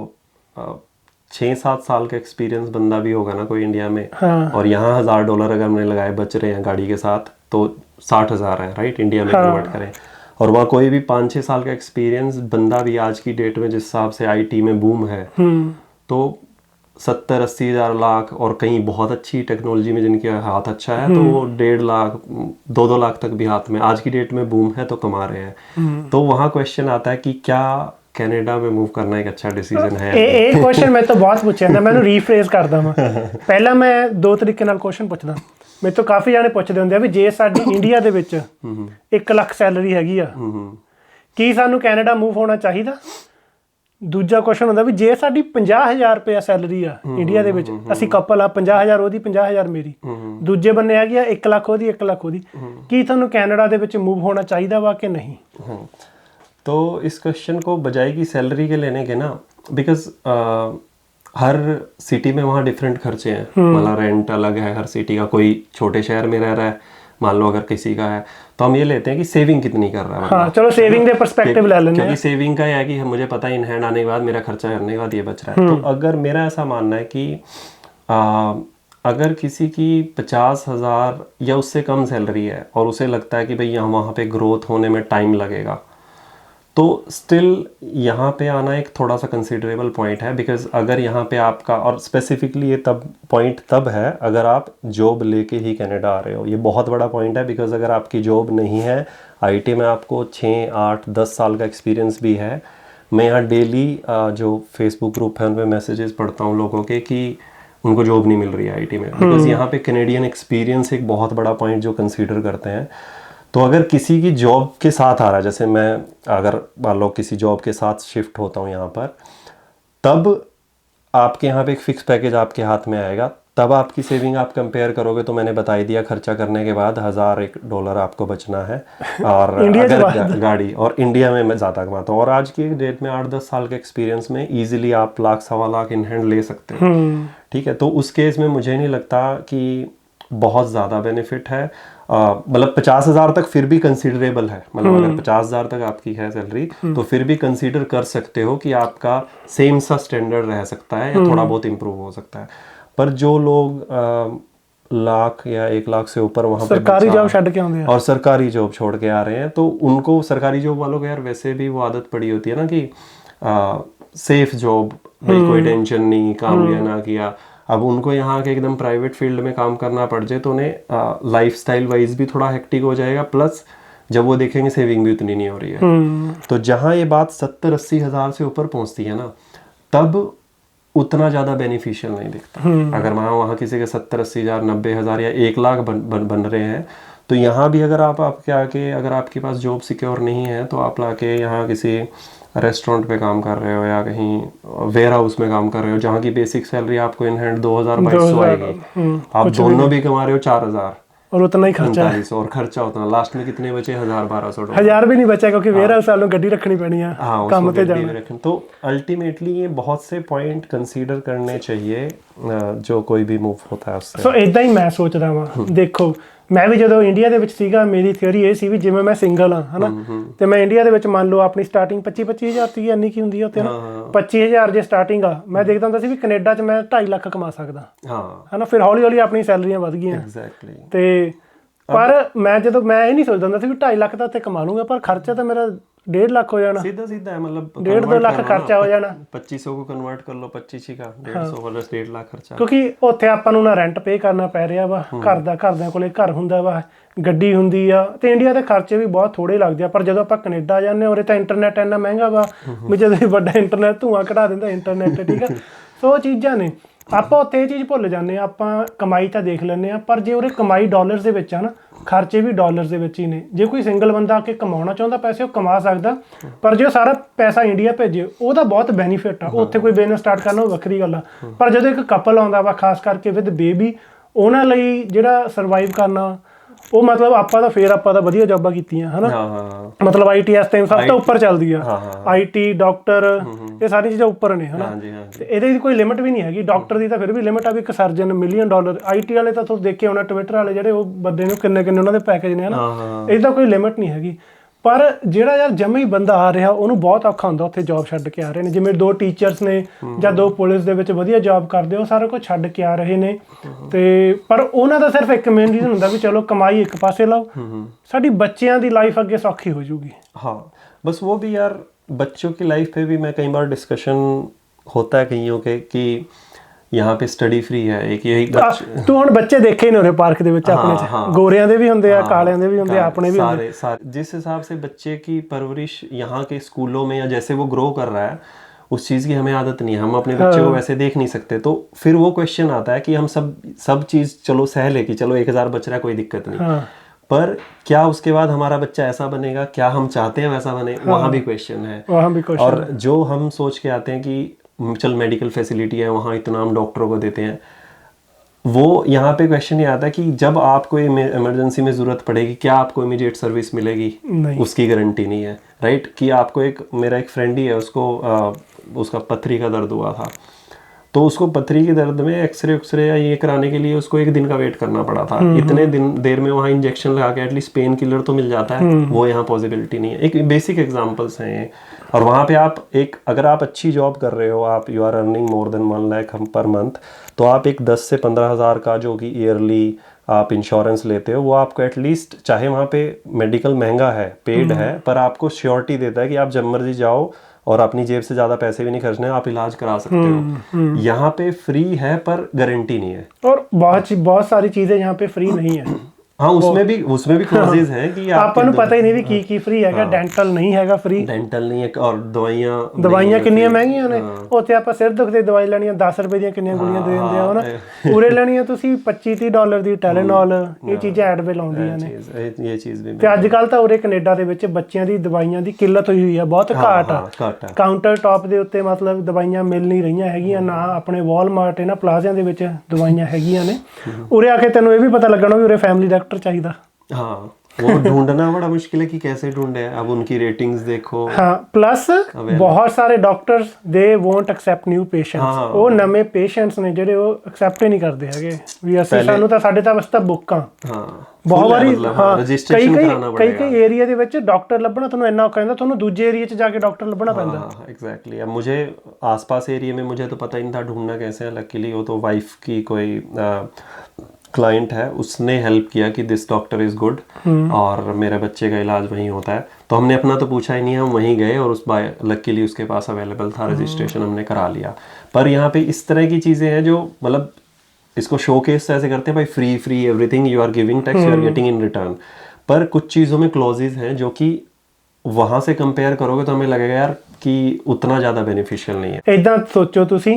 6-7 साल का एक्सपीरियंस बंदा भी होगा ना कोई इंडिया में, और यहाँ $1000 अगर हमने लगाए बच रहे हैं गाड़ी के साथ तो 60,000 है, राइट, इंडिया में कन्वर्ट करें। और वहाँ कोई भी 5-6 साल का एक्सपीरियंस बंदा भी आज की डेट में जिस हिसाब से आईटी में बूम है, तो 70-80 हज़ार लाख, और कहीं बहुत अच्छी टेक्नोलॉजी में जिनके हाथ अच्छा है तो वो 1.5 लाख 2-2 लाख तक भी हाथ में आज की डेट में बूम है तो कमा रहे हैं। तो वहाँ क्वेश्चन आता है कि क्या कनाडा में मूव करना एक अच्छा डिसीजन है? ਇਹ ਕੁਐਸਚਨ ਮੈਂ ਤਾਂ ਬਹੁਤ ਪੁੱਛਿਆ ਜਾਂਦਾ, ਮੈਨੂੰ ਰੀਫਰੇਜ਼ ਕਰਦਾ ਵਾਂ। ਪਹਿਲਾਂ ਮੈਂ ਦੋ ਤਰੀਕੇ ਨਾਲ ਕੁਐਸਚਨ ਪੁੱਛਦਾ। ਮੇਰੇ ਤੋਂ ਕਾਫੀ ਜਾਣੇ ਪੁੱਛਦੇ ਹੁੰਦੇ ਆ ਵੀ ਜੇ ਸਾਡੀ ਇੰਡੀਆ ਦੇ ਵਿੱਚ 1 ਲੱਖ ਸੈਲਰੀ ਹੈਗੀ ਆ, ਕੀ ਸਾਨੂੰ ਕੈਨੇਡਾ ਮੂਵ ਹੋਣਾ ਚਾਹੀਦਾ? ਦੂਜਾ ਕੁਐਸਚਨ ਹੁੰਦਾ ਵੀ ਜੇ ਸਾਡੀ 50,000 ਰੁਪਏ ਸੈਲਰੀ ਆ ਇੰਡੀਆ ਦੇ ਵਿੱਚ, ਅਸੀਂ ਕਪਲ ਆ, 50,000 ਉਹਦੀ 50,000 ਮੇਰੀ, ਦੂਜੇ ਬੰਨੇ ਹੈਗੀ ਆ 1 ਲੱਖ ਉਹਦੀ 1 ਲੱਖ ਉਹਦੀ, ਕੀ ਤੁਹਾਨੂੰ ਕੈਨੇਡਾ ਦੇ ਵਿੱਚ ਮੂਵ ਹੋਣਾ ਚਾਹੀਦਾ ਵਾ कि नहीं? तो इस क्वेश्चन को बजाय की सैलरी के लेने के ना, बिकॉज हर सिटी में वहाँ डिफरेंट खर्चे हैं, मतलब रेंट अलग है हर सिटी का। कोई छोटे शहर में रह रहा है, मान लो अगर किसी का है, तो हम ये लेते हैं कि सेविंग कितनी कर रहा है। हाँ, चलो सेविंग दे पर्सपेक्टिव ले लेंगे, क्योंकि सेविंग का है कि मुझे पता है इन हैंड आने के बाद मेरा खर्चा करने के बाद ये बच रहा है। तो अगर मेरा ऐसा मानना है कि अगर किसी की 50,000 या उससे कम सैलरी है और उसे लगता है कि भाई यहाँ वहाँ पे ग्रोथ होने में टाइम लगेगा, तो स्टिल यहाँ पे आना एक थोड़ा सा कंसिडरेबल पॉइंट है। बिकॉज अगर यहाँ पे आपका, और स्पेसिफिकली ये तब पॉइंट तब है अगर आप जॉब लेके ही कनाडा आ रहे हो, ये बहुत बड़ा पॉइंट है। बिकॉज अगर आपकी जॉब नहीं है, आईटी में आपको 6, 8, 10 साल का एक्सपीरियंस भी है, मैं यहाँ डेली जो फेसबुक ग्रुप है उन पर मैसेजेस पढ़ता हूँ लोगों के कि उनको जॉब नहीं मिल रही है आईटी में। बिकॉज यहाँ पे कैनेडियन एक्सपीरियंस एक बहुत बड़ा पॉइंट जो कंसीडर करते हैं। तो अगर किसी की जॉब के साथ आ रहा है, जैसे मैं अगर मान लो किसी जॉब के साथ शिफ्ट होता हूँ यहाँ पर, तब आपके यहाँ पे एक फिक्स पैकेज आपके हाथ में आएगा, तब आपकी सेविंग आप कंपेयर करोगे तो मैंने बता ही दिया, खर्चा करने के बाद $1,000 आपको बचना है। और अगर गाड़ी, और इंडिया में मैं ज़्यादा कमाता हूँ, और आज की डेट में 8-10 साल के एक्सपीरियंस में ईजिली आप 1,00,000-1.25 लाख इन हैंड ले सकते हो। ठीक है, तो उस केस में मुझे नहीं लगता कि बहुत ज़्यादा बेनिफिट है। मतलब 50,000 तक फिर भी कंसीडरेबल है, मतलब अगर 50,000 तक आपकी है सैलरी तो फिर भी कंसीडर कर सकते हो कि आपका सेम सा स्टैंडर्ड रह सकता है या थोड़ा बहुत इम्प्रूव हो सकता है। पर जो लोग लाख या 1 लाख से ऊपर वहाँ सरकारी जॉब छोड़ के आते हैं और सरकारी जॉब छोड़ के आ रहे हैं, तो उनको सरकारी जॉब वालों को यार वैसे भी वो आदत पड़ी होती है ना कि सेफ जॉब, भाई कोई टेंशन नहीं, काम लिया ना किया। अब उनको यहाँ के एकदम प्राइवेट फील्ड में काम करना पड़ जाए तो उन्हें लाइफस्टाइल वाइज भी थोड़ा हेक्टिक हो जाएगा, प्लस जब वो देखेंगे सेविंग भी उतनी नहीं हो रही है। तो जहाँ ये बात 70-80 हज़ार से ऊपर पहुँचती है ना, तब उतना ज़्यादा बेनिफिशियल नहीं दिखता। अगर वहाँ किसी के 70-80 हज़ार, 90 हज़ार या 1 लाख बन रहे हैं, तो यहाँ भी अगर आपके आके, अगर आपके पास जॉब सिक्योर नहीं है तो आप लाके यहाँ किसी रेस्टोरेंट पे काम कर रहे हो या कहीं वेयर हाउस में काम कर रहे हो, जहाँ की बेसिक सैलरी आपको इन हैंड 2,200 आएगी, आप दोनों भी कमा रहे हो 4,000 और उतना ही खर्चा है, और खर्चा उतना, लास्ट में कितने बचे? $1,000-1,200। 1,000 भी नहीं बचा क्योंकि वेयर हाउस वालों गड्डी रखनी पड़ी है, काम पे जाना। तो अल्टीमेटली ये बहुत से पॉइंट कंसीडर करने चाहिए जो कोई भी मूव होता है उससे। सो इदां ही मैं सोचदा वां, देखो मैं भी ਜਦੋਂ ਇੰਡੀਆ ਦੇ ਵਿੱਚ ਸੀਗਾ, ਮੇਰੀ ਥਿਉਰੀ ਇਹ ਸੀ ਵੀ ਜਿਵੇਂ ਮੈਂ ਸਿੰਗਲ ਹਾਂ ਹਨਾ, ਤੇ ਮੈਂ ਇੰਡੀਆ ਦੇ ਵਿੱਚ ਮੰਨ ਲਓ ਆਪਣੀ ਸਟਾਰਟਿੰਗ 25 ਹਜ਼ਾਰ ਸੀ, ਇੰਨੀ ਕੀ ਹੁੰਦੀ ਆ ਉੱਥੇ ਨਾ, 25,000 ਜੇ ਸਟਾਰਟਿੰਗ ਆ, ਮੈਂ ਦੇਖਦਾ ਹੁੰਦਾ ਸੀ ਵੀ ਕੈਨੇਡਾ 'ਚ ਮੈਂ 2.5 ਲੱਖ ਕਮਾ ਸਕਦਾ ਹਨਾ। ਫਿਰ ਹੌਲੀ ਹੌਲੀ ਆਪਣੀ ਸੈਲਰੀਆਂ ਵਧ ਗਈਆਂ ਤੇ ਪਰ ਮੈਂ ਜਦੋਂ ਮੈਂ ਇਹ ਨਹੀਂ ਸੋਚਦਾ ਹੁੰਦਾ ਸੀ ਵੀ 2.5 ਲੱਖ ਤਾਂ ਉੱਥੇ ਕਮਾ ਲੂੰਗਾ, ਪਰ ਖਰਚਾ ਤਾਂ ਮੇਰਾ 1.5 लाख हो जाना, सीधा है, मतलब 1.5-2 लाख खर्चा हो जाना। 2500 को कन्वर्ट कर लो 25 का 150 प्लस 1.5 लाख खर्चा, ਕਿਉਂਕਿ ਉੱਥੇ ਆਪਾਂ ਨੂੰ ਨਾ ਰੈਂਟ ਪੇ ਕਰਨਾ ਪੈ ਰਿਹਾ ਵਾ, ਘਰਦਿਆਂ ਕੋਲੇ ਘਰ ਹੁੰਦਾ ਵਾ, ਗੱਡੀ ਹੁੰਦੀ ਆ, ਤੇ ਇੰਡੀਆ ਦੇ ਖਰਚੇ ਵੀ ਬਹੁਤ ਥੋੜੇ ਲੱਗਦੇ ਆ। ਪਰ ਜਦੋਂ ਆਪਾਂ ਕੈਨੇਡਾ ਜਾਂਦੇ ਹਾਂ, ਉਰੇ ਤਾਂ ਇੰਟਰਨੈਟ ਇੰਨਾ ਮਹਿੰਗਾ ਵਾ ਵੀ ਜਦੋਂ ਵੱਡਾ ਇੰਟਰਨੈਟ ਧੂਆਂ ਕਢਾ ਦਿੰਦਾ ਇੰਟਰਨੈਟ, ਠੀਕ ਆ। ਸੋ ਉਹ ਚੀਜ਼ਾਂ ਨੇ, ਆਪਾਂ ਉੱਥੇ ਇਹ ਚੀਜ਼ ਭੁੱਲ ਜਾਂਦੇ ਹਾਂ, ਆਪਾਂ ਕਮਾਈ ਤਾਂ ਦੇਖ ਲੈਂਦੇ ਹਾਂ, ਪਰ ਜੇ ਉਰੇ ਕਮਾਈ ਡਾਲਰਸ ਦੇ ਵਿੱਚ ਆ ਨਾ, ਖਰਚੇ ਵੀ ਡਾਲਰਸ ਦੇ ਵਿੱਚ ਹੀ ਨੇ। ਜੇ ਕੋਈ ਸਿੰਗਲ ਬੰਦਾ ਆ ਕੇ ਕਮਾਉਣਾ ਚਾਹੁੰਦਾ ਪੈਸੇ, ਉਹ ਕਮਾ ਸਕਦਾ, ਪਰ ਜੇ ਉਹ ਸਾਰਾ ਪੈਸਾ ਇੰਡੀਆ ਭੇਜੇ, ਉਹਦਾ ਬਹੁਤ ਬੈਨੀਫਿਟ ਆ। ਉੱਥੇ ਕੋਈ ਬਿਜ਼ਨਸ ਸਟਾਰਟ ਕਰਨਾ ਉਹ ਵੱਖਰੀ ਗੱਲ ਆ, ਪਰ ਜਦੋਂ ਇੱਕ ਕਪਲ ਆਉਂਦਾ ਵਾ, ਖਾਸ ਕਰਕੇ ਵਿਦ ਬੇਬੀ, ਉਹਨਾਂ ਲਈ ਜਿਹੜਾ ਸਰਵਾਈਵ ਕਰਨਾ, ਉਹ ਮਤਲਬ ਆਪਾਂ ਤਾਂ ਫੇਰ ਆਪਾਂ ਤਾਂ ਵਧੀਆ ਜੌਬਾਂ ਕੀਤੀਆਂ ਹਨਾ, ਮਤਲਬ ITS ਤੇ ਸਭ ਤੋਂ ਉੱਪਰ ਚੱਲਦੀ ਆ, IT ਡਾਕਟਰ, ਇਹ ਸਾਰੀ ਚੀਜ਼ਾਂ ਉੱਪਰ ਨੇ ਹਨਾ, ਤੇ ਇਹਦੇ ਦੀ ਕੋਈ ਲਿਮਿਟ ਵੀ ਨਹੀਂ ਹੈਗੀ। ਡਾਕਟਰ ਦੀ ਤਾਂ ਫਿਰ ਵੀ ਲਿਮਿਟ ਆ ਵੀ ਇੱਕ ਸਰਜਨ $1 ਮਿਲੀਅਨ, IT ਵਾਲੇ ਤਾਂ ਤੁਸੀਂ ਦੇਖੇ ਹੋਣਾ ਟਵਿੱਟਰ ਵਾਲੇ ਜਿਹੜੇ, ਉਹ ਬੰਦੇ ਨੂੰ ਕਿੰਨੇ ਉਹਨਾਂ ਦੇ ਪੈਕੇਜ ਨੇ ਹਨਾ, ਇਹਦਾ ਕੋਈ ਲਿਮਿਟ ਨਹੀਂ ਹੈਗੀ। ਪਰ ਜਿਹੜਾ ਯਾਰ ਜਮਾ ਹੀ ਬੰਦਾ ਆ ਰਿਹਾ ਉਹਨੂੰ ਬਹੁਤ ਔਖਾ ਹੁੰਦਾ ਉੱਥੇ ਜੌਬ ਛੱਡ ਕੇ ਆ ਰਹੇ ਨੇ। ਜਿਵੇਂ 2 ਟੀਚਰਸ ਨੇ ਜਾਂ 2 ਪੁਲਿਸ ਦੇ ਵਿੱਚ ਵਧੀਆ ਜੌਬ ਕਰਦੇ ਉਹ ਸਾਰਾ ਕੁਝ ਛੱਡ ਕੇ ਆ ਰਹੇ ਨੇ, ਤੇ ਪਰ ਉਹਨਾਂ ਦਾ ਸਿਰਫ ਇੱਕ ਮੇਨ ਰੀਜ਼ਨ ਹੁੰਦਾ ਵੀ ਚਲੋ ਕਮਾਈ ਇੱਕ ਪਾਸੇ ਲਾਓ, ਸਾਡੀ ਬੱਚਿਆਂ ਦੀ ਲਾਈਫ ਅੱਗੇ सौखी हो जाएगी। हाँ, बस वो भी यार बच्चों की लाइफ पे भी मैं कई बार डिस्कशन होता है कईयों के कि यहाँ पे स्टडी फ्री है, एक यही तू ਹੁਣ ਬੱਚੇ ਦੇਖੇ ਨੇ ਉਰੇ ਪਾਰਕ ਦੇ ਵਿੱਚ ਆਪਣੇ ਚ, ਗੋਰਿਆਂ ਦੇ ਵੀ ਹੁੰਦੇ ਆ, ਕਾਲਿਆਂ ਦੇ ਵੀ ਹੁੰਦੇ ਆ, ਆਪਣੇ भी ਹੁੰਦੇ सारे जिस हिसाब से बच्चे की परवरिश यहाँ के स्कूलों में या जैसे वो ग्रो कर रहा है उस चीज़ की हमें आदत नहीं है, हम अपने बच्चे को वैसे देख नहीं सकते। तो फिर वो क्वेश्चन आता है कि हम सब चीज़ चलो सह ले कि चलो 1000 बच रहा है कोई दिक्कत नहीं, पर क्या उसके बाद हमारा बच्चा ऐसा बनेगा, क्या हम चाहते हैं वैसा बने, वहाँ भी क्वेश्चन है। और जो हम सोच के आते हैं कि चल मेडिकल फैसिलिटी है वहाँ इतना हम डॉक्टरों को देते हैं, वो यहाँ पे क्वेश्चन ये आता है कि जब आपको इमरजेंसी में ज़रूरत पड़ेगी क्या आपको इमीडिएट सर्विस मिलेगी, उसकी गारंटी नहीं है, राइट। कि आपको मेरा एक फ्रेंड ही है, उसको उसका पथरी का दर्द हुआ था, तो उसको पथरी के दर्द में एक्सरे या ये कराने के लिए उसको 1 दिन का वेट करना पड़ा था। इतने देर में वहाँ इंजेक्शन लगा के एटलीस्ट पेन किलर तो मिल जाता है, वो यहाँ पॉसिबिलिटी नहीं है। एक बेसिक एग्जांपल्स हैं ये। और वहाँ पे आप अगर आप अच्छी जॉब कर रहे हो, आप you are earning more than 1 lakh per month, तो आप एक 10 से 15 हज़ार का जो कि ईयरली आप इंश्योरेंस लेते हो वो आपको एटलीस्ट, चाहे वहाँ पे मेडिकल महंगा है, पेड है, पर आपको श्योरिटी देता है कि आप जब मर्जी जाओ और अपनी जेब से ज्यादा पैसे भी नहीं खर्चने, आप इलाज करा सकते हो। यहाँ पे फ्री है पर गारंटी नहीं है, और बहुत सारी चीजें यहाँ पे फ्री नहीं है। हाँ, उसमें भी क्लॉजेस हैं कि ਆਪਾਂ ਨੂੰ ਪਤਾ ਹੀ ਨਹੀਂ ਵੀ ਕੀ ਫ੍ਰੀ ਹੈਗਾ। ਡੈਂਟਲ ਨਹੀਂ ਹੈਗਾ ਫ੍ਰੀ, ਡੈਂਟਲ ਨਹੀਂ ਹੈ, ਔਰ ਦਵਾਈਆਂ ਕਿੰਨੀਆਂ ਮਹਿੰਗੀਆਂ ਨੇ। ਉੱਥੇ ਆਪਾਂ ਸਿਰ ਦੁੱਖ ਦੀ ਦਵਾਈ ਲੈਣੀ ਆ 10 ਰੁਪਏ ਦੀਆਂ ਕਿੰਨੀਆਂ ਗੋਲੀਆਂ ਦੇ ਦਿੰਦੇ ਆ ਹਨਾ, ਪੂਰੇ ਲੈਣੀ ਆ ਤੁਸੀਂ $25-30 ਦੀ ਟੈਲੇਨੋਲ, ਇਹ ਚੀਜ਼ਾਂ ਐਡ ਵੇ ਲਾਉਂਦੀਆਂ ਨੇ। ਇਹ ਚੀਜ਼ ਵੀ ਤੇ ਅੱਜ ਕੱਲ ਤਾਂ ਉਰੇ ਕੈਨੇਡਾ ਦੇ ਵਿੱਚ ਬੱਚਿਆਂ ਦੀ ਦਵਾਈਆਂ ਦੀ ਕਿੱਲਤ ਹੋਈ ਆ, ਬਹੁਤ ਘਾਟ ਆ। ਕਾਊਂਟਰ ਟਾਪ ਦੇ ਉੱਤੇ ਮਤਲਬ ਦਵਾਈਆਂ ਮਿਲ ਨਹੀਂ ਰਹੀਆਂ ਹੈਗੀਆਂ, ਨਾ ਆਪਣੇ ਵਾਲਮਾਰਟ ਇਹਨਾਂ ਪਲਾਜ਼ਿਆਂ ਦੇ ਵਿੱਚ ਦਵਾਈਆਂ ਹੈਗੀਆਂ ਨੇ। ਉਰੇ ਆ ਕੇ ਤੈਨੂੰ ਇਹ ਵੀ ਪਤਾ ਲੱਗਣਾ ਵੀ ਉਰੇ ਫੈਮਿਲੀ ਡਾਕਟਰ चाहिए। हाँ, वो ढूंढना बड़ा मुश्किल है कि कैसे ढूंढे। अब उनकी रेटिंग्स देखो। हाँ, प्लस बहुत सारे doctors they won't accept new patients. वो नਵੇਂ पेशेंट्स ने ਜਿਹੜੇ ਉਹ ਐਕਸੈਪਟ ਹੀ ਨਹੀਂ ਕਰਦੇ ਹੈਗੇ ਵੀ ਅਸੀਂ ਸਾਨੂੰ ਤਾਂ ਸਾਡੇ ਤਾਂ ਬਸ ਤਾਂ ਬੁੱਕਾਂ। ਹਾਂ, ਬਹੁਤ ਵਾਰੀ ਕਈ ਏਰੀਆ ਦੇ ਵਿੱਚ ਡਾਕਟਰ ਲੱਭਣਾ ਤੁਹਾਨੂੰ ਇੰਨਾ ਔਖਾ ਹੁੰਦਾ, ਤੁਹਾਨੂੰ ਦੂਜੇ ਏਰੀਆ 'ਚ ਜਾ ਕੇ ਡਾਕਟਰ ਲੱਭਣਾ ਪੈਂਦਾ। एग्जैक्टली। अब मुझे आसपास एरिया में मुझे तो पता ही नहीं था ढूंढना कैसे है। लकीली वो तो वाइफ की कोई क्लाइंट है, उसने हेल्प किया कि दिस डॉक्टर इज़ गुड और मेरे बच्चे का इलाज वहीं होता है। तो हमने अपना तो पूछा ही नहीं, हम वहीं गए और लकीली उसके पास अवेलेबल था, रजिस्ट्रेशन हमने करा लिया। पर यहाँ पे इस तरह की चीज़ें हैं जो मतलब इसको शोकेस ऐसे करते हैं भाई free everything you are giving tax you are getting in return. पर कुछ चीज़ों में क्लॉजेज हैं जो कि वहाँ से कंपेयर करोगे तो हमें लगेगा यार कि उतना ज़्यादा बेनिफिशियल नहीं है। इदां सोचो तुसी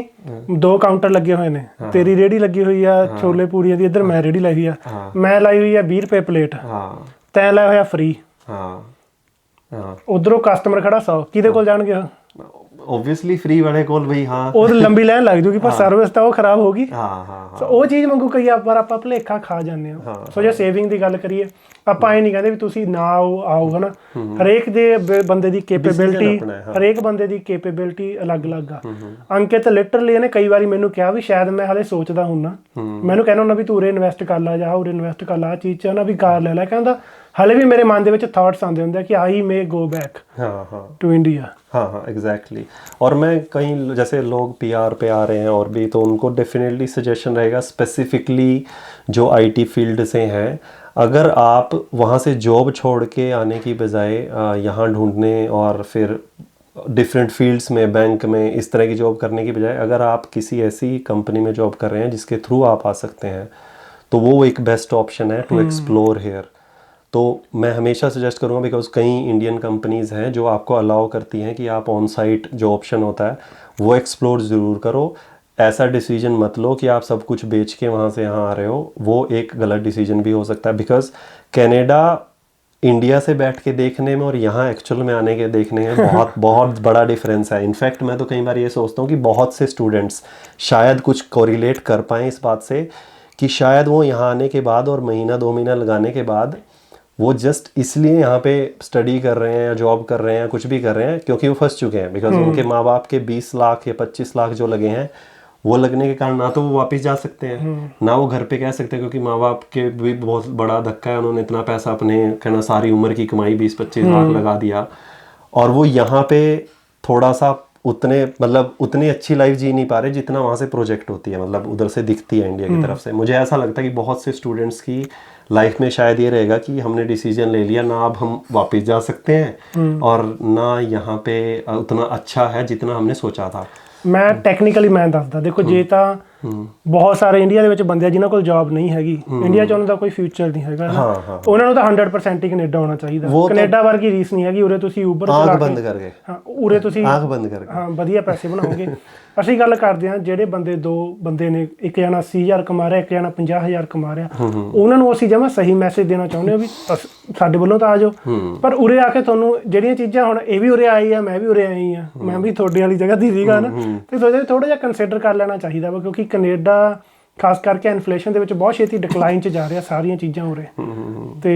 2 काउंटर लगे हुए ने, तेरी रेडी लगी हुई है छोले पूड़ियां दी, इधर मैं रेडी लाई हुई है, मैं लाई हुई है 20 रुपए प्लेट, तैं लाया होया फ्री, उधरों कस्टमर खड़ा 100, किहदे कोल जाणगे? ऑब्वियसली फ्री वाले कोल भाई। हाँ, ਉਹ ਲੰਬੀ ਲਾਈਨ ਲੱਗ ਜੂਗੀ ਪਰ ਸਰਵਿਸ ਤਾਂ ਉਹ ਖਰਾਬ ਹੋਗੀ। ਸੋ ਉਹ ਚੀਜ਼ ਵਾਂਗੂ ਕਈ ਵਾਰ ਆਪਾਂ ਭੁਲੇਖਾ ਖਾ ਜਾਂਦੇ ਆ। ਸੋ ਜੇ ਸੇਵਿੰਗ ਦੀ ਗੱਲ ਕਰੀਏ, ਆਪਾਂ ਇਹ ਨਹੀਂ ਕਹਿੰਦੇ ਵੀ ਤੁਸੀਂ ਨਾ ਆਓ ਹਨਾ। ਹਰੇਕ ਦੇ ਬੰਦੇ ਦੀ ਕੇਪੇਬਿਲਿਟੀ ਅਲੱਗ-ਅਲੱਗ ਆ। ਅੰਕਿਤ ਲਿਟਰਲੀ ਇਹਨੇ ਕਈ ਵਾਰੀ ਮੈਨੂੰ ਕਿਹਾ ਵੀ ਸ਼ਾਇਦ ਮੈਂ ਹਾਲੇ ਸੋਚਦਾ ਹੁੰਨਾ, ਮੈਨੂੰ ਕਹਿੰਦਾ ਹੁੰਦਾ ਵੀ ਤੂੰ ਉਰੇ ਇਨਵੈਸਟ ਕਰ ਲਾ, ਜਾ ਉਰੇ ਇਨਵੈਸਟ ਕਰ ਲਾ ਚੀਜ਼ 'ਚ ਨਾ, ਵੀ ਕਾਰ ਲੈ ਲੈ। ਕਹਿੰਦਾ हाले भी मेरे मन के थॉट्स आते होंगे कि आई मे गो बैक टू इंडिया। हाँ, एग्जैक्टली। और मैं कहीं जैसे लोग PR पे आ रहे हैं और भी, तो उनको डेफिनेटली सजेशन रहेगा स्पेसिफिकली जो IT फील्ड से हैं, अगर आप वहाँ से जॉब छोड़ के आने की बजाय यहाँ ढूंढने और फिर डिफरेंट फील्ड्स में बैंक में इस तरह की जॉब करने की बजाय अगर आप किसी ऐसी कंपनी में जॉब कर रहे हैं जिसके थ्रू आप आ सकते हैं, तो वो एक बेस्ट ऑप्शन है टू एक्सप्लोर हेयर। तो मैं हमेशा सजेस्ट करूँगा, बिकॉज कई इंडियन कंपनीज़ हैं जो आपको अलाउ करती हैं कि आप ऑन साइट जो ऑप्शन होता है वो एक्सप्लोर ज़रूर करो। ऐसा डिसीजन मत लो कि आप सब कुछ बेच के वहाँ से यहाँ आ रहे हो, वो एक गलत डिसीजन भी हो सकता है। बिकॉज कनाडा इंडिया से बैठ के देखने में और यहाँ एक्चुअल में आने के देखने में बहुत बड़ा डिफरेंस है। इनफैक्ट मैं तो कई बार ये सोचता हूँ कि बहुत से स्टूडेंट्स शायद कुछ कोरिलेट कर पाएँ इस बात से कि शायद वो यहाँ आने के बाद और महीना 2 महीना लगाने के बाद वो जस्ट इसलिए यहाँ पे स्टडी कर रहे हैं या जॉब कर रहे हैं या कुछ भी कर रहे हैं क्योंकि वो फंस चुके हैं। बिकॉज उनके माँ बाप के 20 लाख या 25 लाख जो लगे हैं वो लगने के कारण ना तो वो वापस जा सकते हैं, ना वो घर पे कह सकते हैं, क्योंकि माँ बाप के भी बहुत बड़ा धक्का है, उन्होंने इतना पैसा अपने कहना सारी उम्र की कमाई 20-25 लाख लगा दिया, और वो यहाँ पे थोड़ा सा उतने मतलब उतनी अच्छी लाइफ जी नहीं पा रहे जितना वहाँ से प्रोजेक्ट होती है, मतलब उधर से दिखती है इंडिया की तरफ से। मुझे ऐसा लगता है कि बहुत से स्टूडेंट्स की लाइफ में शायद ये रहेगा कि हमने डिसीजन ले लिया ना, अब हम वापस जा सकते हैं और ना यहाँ पे उतना अच्छा है जितना हमने सोचा था। मैं ਟੈਕਨੀਕਲੀ ਮੈਂ ਦੱਸਦਾ, ਦੇਖੋ ਜੇ ਤਾਂ ਬਹੁਤ ਸਾਰੇ ਇੰਡੀਆ ਦੇ ਵਿੱਚ ਬੰਦੇ ਆ ਜਿਨ੍ਹਾਂ ਕੋਲ ਜੌਬ ਨਹੀਂ ਹੈਗੀ, ਇੰਡੀਆ 'ਚ ਉਹਨਾਂ ਦਾ ਕੋਈ ਫਿਊਚਰ ਨਹੀਂ ਹੈਗਾ ਨਾ, ਉਹਨਾਂ ਨੂੰ ਤਾਂ 100% ਹੀ ਕੈਨੇਡਾ ਆਉਣਾ ਚਾਹੀਦਾ। ਕੈਨੇਡਾ ਵਰਗੀ ਰੀਸ ਨਹੀਂ ਹੈਗੀ, ਉਰੇ ਤੁਸੀਂ ਉਬਰ ਚਲਾ ਬੰਦ ਕਰਕੇ, ਹਾਂ ਉਰੇ ਤੁਸੀਂ ਆਂਖ ਬੰਦ ਕਰਕੇ ਹਾਂ ਵਧੀਆ ਪੈਸੇ ਬਣਾਓਗੇ। ਅਸੀਂ ਗੱਲ ਕਰਦੇ ਹਾਂ ਜਿਹੜੇ ਬੰਦੇ ਦੋ ਬੰਦੇ ਨੇ, ਇੱਕ ਜਣਾ 80,000 ਕਮਾ ਰਿਹਾ, ਇੱਕ ਜਣਾ 50,000 ਕਮਾ ਰਿਹਾ, ਉਹਨਾਂ ਨੂੰ ਅਸੀਂ ਜਮਾਂ ਸਹੀ ਮੈਸੇਜ ਦੇਣਾ ਚਾਹੁੰਦੇ ਹਾਂ ਵੀ ਸਾਡੇ ਵੱਲੋਂ ਤਾਂ ਆ ਜਾਓ, ਪਰ ਉਰੇ ਆ ਕੇ ਤੁਹਾਨੂੰ ਜਿਹੜੀਆਂ ਚੀਜ਼ਾਂ, ਹੁਣ ਇਹ ਵੀ ਉਰੇ ਆਈ ਆ, ਮੈਂ ਵੀ ਉਰੇ ਆਈ ਆ, ਮੈਂ ਵੀ ਤੁਹਾਡੇ ਵਾਲੀ ਜਗ੍ਹਾ ਦੀ ਸੀਗਾ ਨਾ, ਤੇ ਥੋੜਾ ਜਿਹਾ ਕੰਸੀਡਰ ਕਰ ਲੈਣਾ ਚਾਹੀਦਾ ਵਾ, ਕਿਉਂਕਿ ਕੈਨੇਡਾ ਖਾਸ ਕਰਕੇ ਇਨਫਲੇਸ਼ਨ ਦੇ ਵਿੱਚ ਬਹੁਤ ਛੇਤੀ ਡਿਕਲਾਈਨ 'ਚ ਜਾ ਰਿਹਾ ਸਾਰੀਆਂ ਚੀਜ਼ਾਂ ਉਰੇ। ਤੇ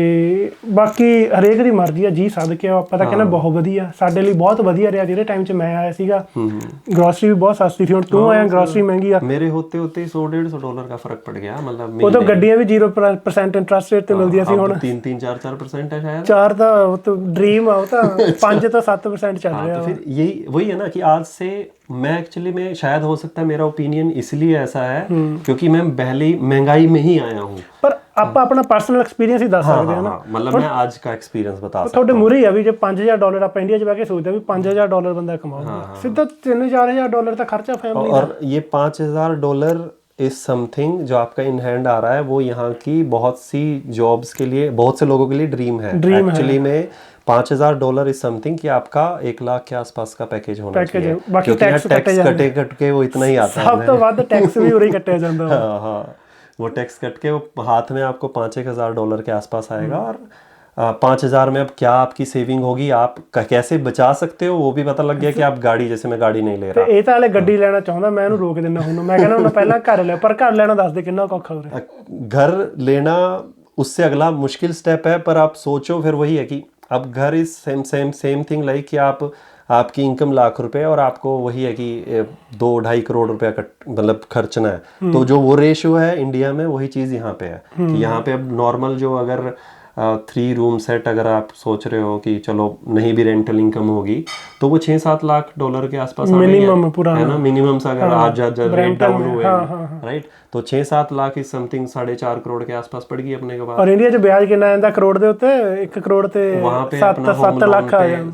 ਬਾਕੀ ਹਰੇਕ ਦੀ ਮਰਜ਼ੀ ਆ, ਜੀ ਸਦਕੇ ਆਪਾਂ ਤਾਂ ਕਹਿੰਦਾ ਬਹੁਤ ਵਧੀਆ, ਸਾਡੇ ਲਈ ਬਹੁਤ ਵਧੀਆ ਰਿਹਾ। ਜਿਹੜੇ ਟਾਈਮ 'ਚ ਮੈਂ ਆਇਆ ਸੀਗਾ ਗਰੋਸਰੀ ਵੀ ਬਹੁਤ ਸਸਤੀ ਸੀ, ਹੁਣ ਤੂੰ ਆਇਆ ਗਰੋਸਰੀ ਮਹਿੰਗੀ ਆ। ਮੇਰੇ ਹੋਤੇ ਹੋਤੇ $100-150 का फर्क पड़ गया, मतलब ਉਦੋਂ ਗੱਡੀਆਂ ਵੀ 0% ਇੰਟਰਸਟ ਰੇਟ ਤੇ ਮਿਲਦੀਆਂ ਸੀ, ਹੁਣ 3-4% है शायद। 4 ਤਾਂ ਉਹ ਤਾਂ ਡ੍ਰੀਮ ਆ, ਉਹ ਤਾਂ 5 ਤੋਂ 7% ਚੱਲ ਰਿਹਾ। तो फिर यही वही है ना कि आज से मैं एक्चुअली में शायद हो सकता है मेरा ओपिनियन इसलिए ऐसा है क्योंकि मैं पहले महंगाई में ही आया हूँ, ਪਰ ਆਪਾਂ ਆਪਣਾ ਪਰਸਨਲ ਐਕਸਪੀਰੀਅੰਸ ਹੀ ਦੱਸ ਸਕਦੇ ਹਾਂ ਨਾ। मतलब मैं आज का एक्सपीरियंस बता सकता ਤੁਹਾਡੇ ਮੂਹਰੇ ਆ ਵੀ ਜੇ $5,000 ਆਪਾਂ ਇੰਡੀਆ 'ਚ ਬਹਿ ਕੇ ਸੋਚਦੇ ਵੀ $5,000 ਬੰਦਾ ਕਮਾਊਗਾ, ਸਿੱਧਾ $3,000-4,000 ਤਾਂ ਖਰਚਾ ਫੈਮਿਲੀ ਦਾ। और ये $5,000 इज समथिंग जो आपका इन हैंड आ रहा है, वो यहाँ की बहुत सी जॉब्स के लिए, बहुत से लोगों के लिए ड्रीम है एक्चुअली में। $5,000 इज समथिंग कि आपका 1 लाख के आसपास का पैकेज होना चाहिए, क्योंकि टैक्स कट के वो इतना ही आता है। सब तो ਵੱਧ टैक्स भी उरे कट्टे ਜਾਂਦਾ है। हाँ, वो टैक्स कट के वो हाथ में आपको $5,000 के आसपास आएगा, और 5,000 में अब क्या आपकी सेविंग होगी, आप कैसे बचा सकते हो वो भी पता लग गया कि आप गाड़ी, जैसे मैं गाड़ी नहीं ले रहा। ਇਹ ਤਾਂ ਹਲੇ ਗੱਡੀ ਲੈਣਾ ਚਾਹੁੰਦਾ, ਮੈਂ ਇਹਨੂੰ ਰੋਕ ਦਿੰਦਾ ਹੁਣ, ਮੈਂ ਕਹਿੰਦਾ ਹੁਣ ਪਹਿਲਾਂ ਘਰ ਲੈ, ਪਰ ਘਰ ਲੈਣਾ ਦੱਸ ਦੇ ਕਿੰਨਾ ਔਖਾ ਹੋ ਰਿਹਾ। घर लेना उससे अगला मुश्किल स्टेप है, पर आप सोचो फिर वही है कि अब घर इज सेम थिंग लाइक कि आपकी इनकम लाख रुपए और आपको वही है कि 2-2.5 करोड़ रुपया मतलब खर्चना है, तो जो वो रेशियो है इंडिया में वही चीज़ यहाँ पे है कि यहाँ पे अब नॉर्मल जो अगर 3 रूम सेट अगर आप सोच रहे हो कि चलो नहीं भी रेंटल इनकम होगी तो वो $6-7 लाख के आसपास मिनिमम पूरा है ना, मिनिमम से अगर आज रेंट डाउन हुए राइट, तो 6-7 लाख इज समथिंग 4.5 करोड़ के आसपास पड़ गई अपने के बाद। और इंडिया 'ਚ ਵਿਆਜ ਕਿੰਨਾ ਆਂਦਾ ਕਰੋੜ ਦੇ ਉੱਤੇ? 1 ਕਰੋੜ ਤੇ 7 ਲੱਖ ਆ ਜਾਂਦਾ,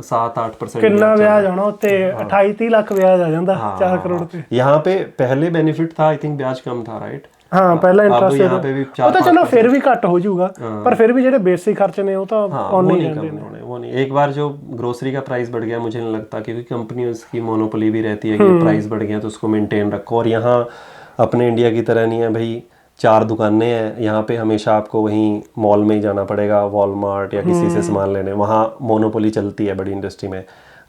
7-8% ਕਿੰਨਾ ਵਿਆਜ ਆਉਣਾ ਉੱਤੇ? 28-30 ਲੱਖ ਵਿਆਜ ਆ ਜਾਂਦਾ 4 ਕਰੋੜ ਤੇ। यहाँ पे पहले बेनिफिट था, आई थिंक ब्याज कम था राइट। ਹਾਂ ਪਹਿਲਾਂ ਇੰਟਰਸਟ ਉਹ ਤਾਂ ਚਲੋ ਫਿਰ ਵੀ ਘੱਟ ਹੋ ਜਾਊਗਾ, ਪਰ ਫਿਰ ਵੀ ਜਿਹੜੇ ਬੇਸਿਕ ਖਰਚੇ ਨੇ ਉਹ ਤਾਂ ਆਉਣੇ ਹੀ ਰਹਿੰਦੇ ਨੇ। वो नहीं, एक बार जो ग्रोसरी का प्राइस बढ़ गया, मुझे नहीं लगता, क्योंकि कंपनी उसकी मोनोपोली भी रहती है कि प्राइस बढ़ गया तो उसको मेंटेन रखो। और यहाँ अपने इंडिया की तरह नहीं है भाई, 4 दुकानें हैं यहाँ पे, हमेशा आपको वहीं मॉल में ही जाना पड़ेगा, वॉलमार्ट या किसी से सामान लेने। वहाँ मोनोपोली चलती है बड़ी इंडस्ट्री में,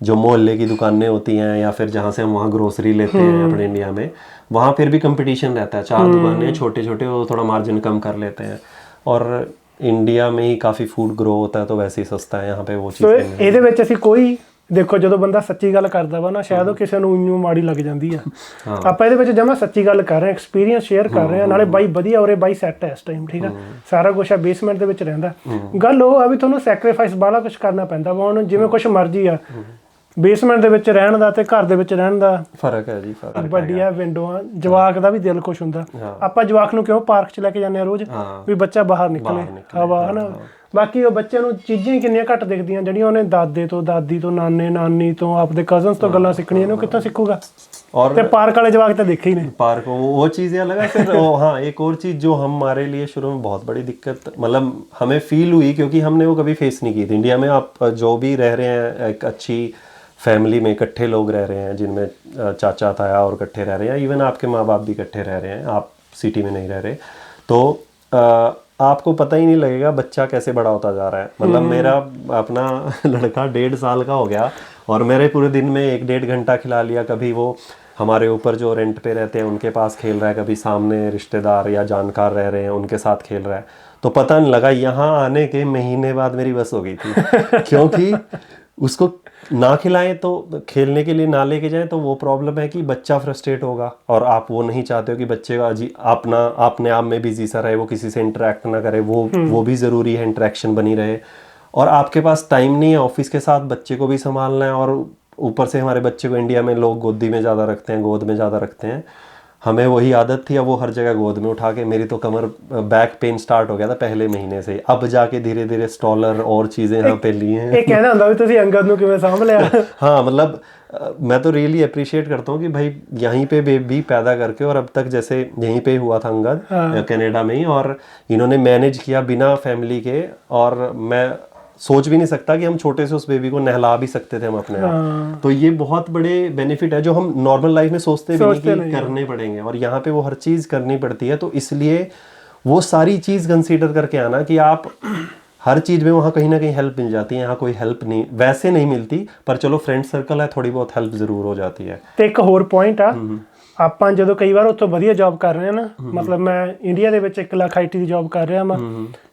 जो मोहल्ले की दुकानें होती हैं या फिर जहाँ से हम वहाँ ग्रोसरी लेते हैं अपने इंडिया में, वहाँ फिर भी कंपटीशन रहता है। 4 दुकानें छोटे छोटे, वो थोड़ा मार्जिन कम कर लेते हैं, और इंडिया में ही काफ़ी फूड ग्रो होता है तो वैसे ही सस्ता है यहाँ पे वो चीज़। ਇਹਦੇ ਵਿੱਚ ਅਸੀਂ ਕੋਈ ਦੇਖੋ, ਜਦੋਂ ਬੰਦਾ ਸੱਚੀ ਗੱਲ ਕਰਦਾ ਵਾ ਨਾ, ਸ਼ਾਇਦ ਉਹ ਕਿਸੇ ਨੂੰ ਉਈਓ ਮਾੜੀ ਲੱਗ ਜਾਂਦੀ ਆ। ਆਪਾਂ ਇਹਦੇ ਵਿੱਚ ਜਮਾ ਸੱਚੀ ਗੱਲ ਕਰ ਰਹੇ ਹਾਂ, ਐਕਸਪੀਰੀਅੰਸ ਸ਼ੇਅਰ ਕਰ ਰਹੇ ਹਾਂ, ਨਾਲੇ ਬਾਈ ਵਧੀਆ ਉਰੇ ਬਾਈ ਸੈੱਟ ਹੈ ਇਸ ਟਾਈਮ, ਠੀਕ ਆ, ਸਾਰਾ ਕੁਝ ਆ, ਬੇਸਮੈਂਟ ਦੇ ਵਿੱਚ ਰਹਿੰਦਾ। ਗੱਲ ਉਹ ਆ ਵੀ ਤੁਹਾਨੂੰ ਸੈਕਰੀਫਾਈਸ ਬਾਹਲਾ ਕੁਝ ਕਰਨਾ ਪੈਂਦਾ ਵਾ। ਹੁਣ ਜਿਵੇਂ ਕੁਝ ਮਰਜ਼ੀ ਆ, ਬੇਸਮੈਂਟ ਦੇ ਵਿੱਚ ਰਹਿਣ ਦਾ ਤੇ ਘਰ ਦੇ ਵਿੱਚ ਰਹਿਣ ਦਾ ਫਰਕ ਹੈ ਜੀ, ਫਰਕ ਵੱਡੀਆਂ ਵਿੰਡੋਆਂ, ਜਵਾਕ ਦਾ ਵੀ ਦਿਲ ਖੁਸ਼ ਹੁੰਦਾ। ਆਪਾਂ ਜਵਾਕ ਨੂੰ ਕਿਉਂ ਪਾਰਕ 'ਚ ਲੈ ਕੇ ਜਾਂਦੇ ਆ ਰੋਜ਼, ਵੀ ਬੱਚਾ ਬਾਹਰ ਨਿਕਲੇ, ਹਵਾ ਹਨਾ। ਬਾਕੀ ਉਹ ਬੱਚਿਆਂ ਨੂੰ ਚੀਜ਼ਾਂ ਹੀ ਕਿੰਨੀਆਂ ਘੱਟ ਦਿਖਦੀਆਂ ਜਿਹੜੀਆਂ ਉਹਨੇ ਦਾਦੇ ਤੋਂ, ਦਾਦੀ ਤੋਂ, ਨਾਨੀ ਤੋਂ, ਆਪਦੇ ਕਜ਼ਨਸ ਤੋਂ ਗੱਲਾਂ ਸਿੱਖਣੀਆਂ ਨੇ, ਉਹ ਕਿੱਥੋਂ ਸਿੱਖੂਗਾ? और पार्क वाले जवाक तो देखे ही नहीं, पार्क वो चीज़ अलग है। फिर हाँ, एक और चीज़ जो हमारे लिए शुरू में बहुत बड़ी दिक्कत मतलब हमें फील हुई, क्योंकि हमने वो कभी फेस नहीं की थी। इंडिया में आप जो भी रह रहे हैं, एक अच्छी फैमिली में इकट्ठे लोग रह रहे हैं, जिनमें चाचा ताया और इकट्ठे रह रहे हैं, इवन आपके माँ बाप भी इकट्ठे रह रहे हैं, आप सिटी में नहीं रह रहे, तो आपको पता ही नहीं लगेगा बच्चा कैसे बड़ा होता जा रहा है। मतलब मेरा अपना लड़का 1.5 साल का हो गया, और मेरे पूरे दिन में 1-1.5 घंटा खिला लिया। कभी वो हमारे ऊपर जो रेंट पे रहते हैं उनके पास खेल रहा है, कभी सामने रिश्तेदार या जानकार रह रहे हैं उनके साथ खेल रहा है, तो पता नहीं लगा। यहाँ आने के महीने बाद मेरी बस हो गई थी क्योंकि उसको ना खिलाएं तो खेलने के लिए ना लेके जाएं तो वो प्रॉब्लम है कि बच्चा फ्रस्ट्रेट होगा, और आप वो नहीं चाहते हो कि बच्चे का अपने आप में बिजी सा रहे, वो किसी से इंटरेक्ट ना करे, वो भी ज़रूरी है, इंटरेक्शन बनी रहे। और आपके पास टाइम नहीं है, ऑफिस के साथ बच्चे को भी संभालना है, और ऊपर से हमारे बच्चे को इंडिया में लोग गोद में ज़्यादा रखते हैं, हमें वही आदत थी, अब वो हर जगह गोद में उठा के, मेरी तो कमर बैक पेन स्टार्ट हो गया था पहले महीने से, अब जाके धीरे धीरे स्टॉलर और चीज़ें यहाँ पे लिए हैं। एक कहना ਹੁੰਦਾ ਵੀ ਤੁਸੀਂ अंगद ਨੂੰ किवें सांभ लिया। हाँ, मतलब मैं तो रियली अप्रिशिएट करता हूँ कि भाई यहीं पे बेबी पैदा करके, और अब तक जैसे यहीं पे हुआ था अंगद कनाडा में ही, और इन्होंने मैनेज किया बिना फैमिली के, और मैं सोच भी नहीं सकता कि हम छोटे से उस बेबी को नहला भी सकते थे हम अपने आप। तो ये बहुत बड़े बेनिफिट है जो हम नॉर्मल लाइफ में सोचते भी नहीं कि करने पड़ेंगे, और यहाँ पे वो हर चीज़ करनी पड़ती है। तो इसलिए वो सारी चीज़ कंसीडर करके आना कि आप हर चीज़ में वहाँ कहीं ना कहीं हेल्प मिल जाती है, यहाँ कोई हेल्प नहीं वैसे नहीं मिलती, पर चलो फ्रेंड सर्कल है, थोड़ी बहुत हेल्प ਜ਼ਰੂਰ ਹੋ ਜਾਂਦੀ ਹੈ। ਤੇ ਇੱਕ ਹੋਰ ਪੁਆਇੰਟ ਆ, ਆਪਾਂ ਜਦੋਂ ਕਈ ਵਾਰ ਉੱਥੋਂ ਵਧੀਆ ਜੌਬ ਕਰ ਰਹੇ ਆ ਨਾ, ਮਤਲਬ ਮੈਂ ਇੰਡੀਆ ਦੇ ਵਿੱਚ 1 ਲੱਖ IT ਦੀ ਜੌਬ ਕਰ ਰਿਹਾ ਵਾਂ,